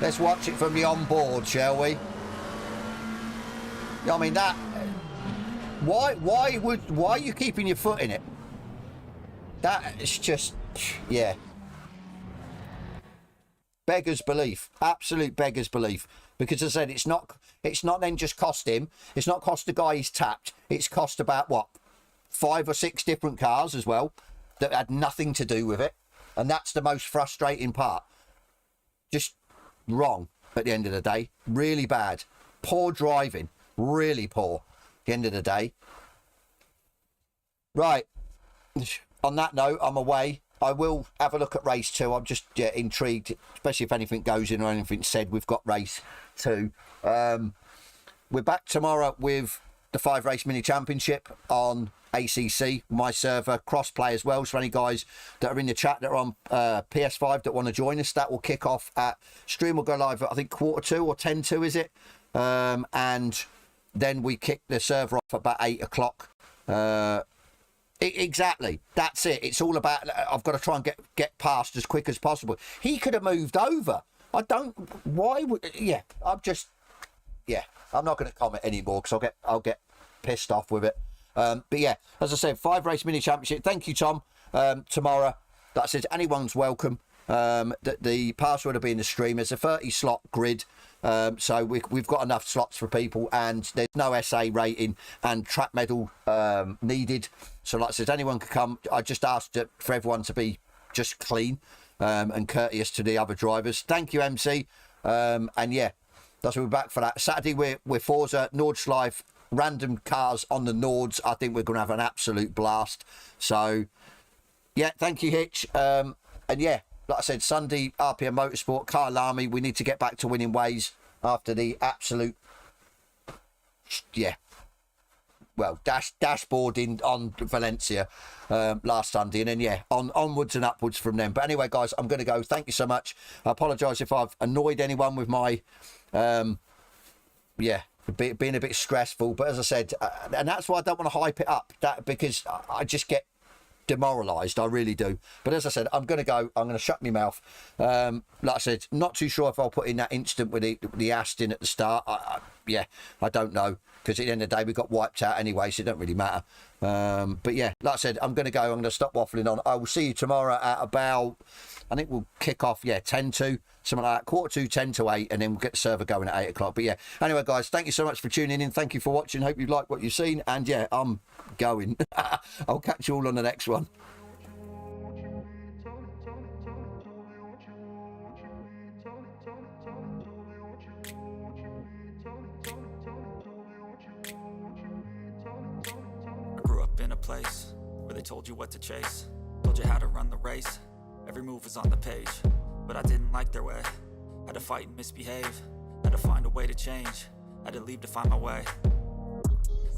Let's watch it from the onboard, shall we? I mean, that... Why are you keeping your foot in it? That is just... Yeah. Beggars belief. Absolute beggars belief. Because as I said, it's not then just cost him. It's not cost the guy he's tapped. It's cost about, what, 5 or 6 different cars as well that had nothing to do with it. And that's the most frustrating part. Just wrong at the end of the day. Really bad. Poor driving. Really poor at the end of the day. Right. On that note, I'm away. I will have a look at race 2. I'm just intrigued, especially if anything goes in or anything said. We've got race 2. We're back tomorrow with the 5 race mini championship on ACC, my server, cross-play as well. So any guys that are in the chat that are on PS5 that want to join us, that will kick off at, stream will go live at I think 2:45 or 10:10 is it? And then we kick the server off about 8 o'clock. Exactly, that's it. It's all about, I've got to try and get past as quick as possible. He could have moved over. I don't, why would, yeah, I'm not going to comment anymore because I'll get pissed off with it. But yeah, as I said, 5 race mini championship. Thank you, Tom. Tomorrow, like I said, anyone's welcome. The password will be in the stream. There's a 30 slot grid. So we've got enough slots for people, and there's no SA rating and track medal needed. So like I said, anyone can come. I just asked for everyone to be just clean and courteous to the other drivers. Thank you, MC. And yeah, that's what we're back for that. Saturday we're Forza, Nordschleife, random cars on the Nords. I think we're going to have an absolute blast. So yeah, thank you, Hitch. And yeah, like I said, Sunday, RPM Motorsport, Kyle Army. We need to get back to winning ways after the absolute, yeah, well, dashboarding on Valencia last Sunday. And then, yeah, onwards and upwards from them. But anyway, guys, I'm going to go. Thank you so much. I apologise if I've annoyed anyone with my, yeah, being a bit stressful. But as I said, and that's why I don't want to hype it up, because I just get demoralised. I really do. But as I said, I'm going to go. I'm going to shut my mouth. Like I said, not too sure if I'll put in that instant with the Aston at the start. Yeah, I don't know, because at the end of the day we got wiped out anyway, so it don't really matter. But yeah, like I said, I'm going to go. I'm going to stop waffling on. I will see you tomorrow at about, I think we'll kick off, yeah, 10:00, something like that, 2:45, 10:00, and then we'll get the server going at 8 o'clock. But yeah, anyway, guys, thank you so much for tuning in. Thank you for watching. Hope you like what you've seen. And yeah, I'm going. I'll catch you all on the next one. I grew up in a place where they told you what to chase, told you how to run the race. Every move was on the page, but I didn't like their way. Had to fight and misbehave, had to find a way to change, had to leave to find my way.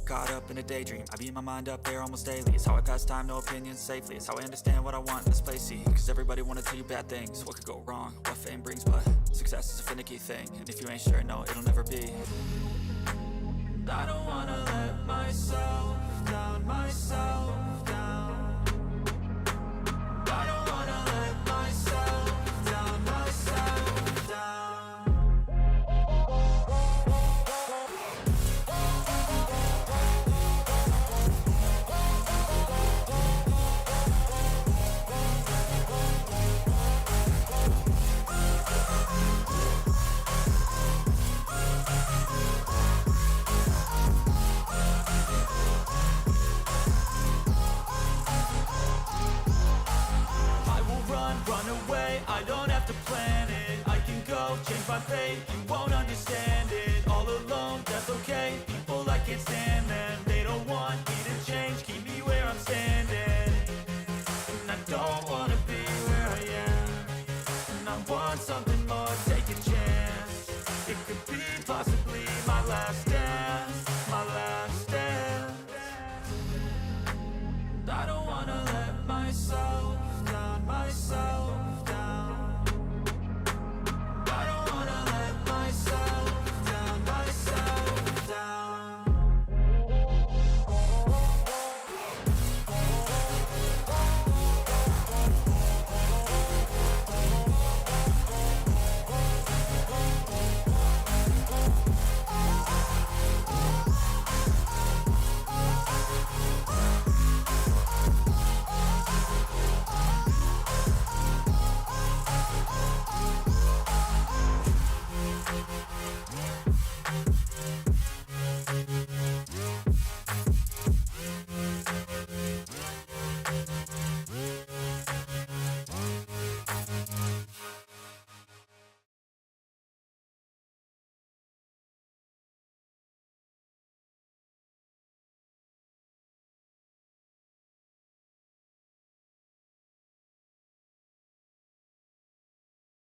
Caught up in a daydream, I beat my mind up there almost daily. It's how I pass time, no opinions safely. It's how I understand what I want in this place, see. Cause everybody wanna tell you bad things, what could go wrong, what fame brings. But success is a finicky thing, and if you ain't sure, no, it'll never be.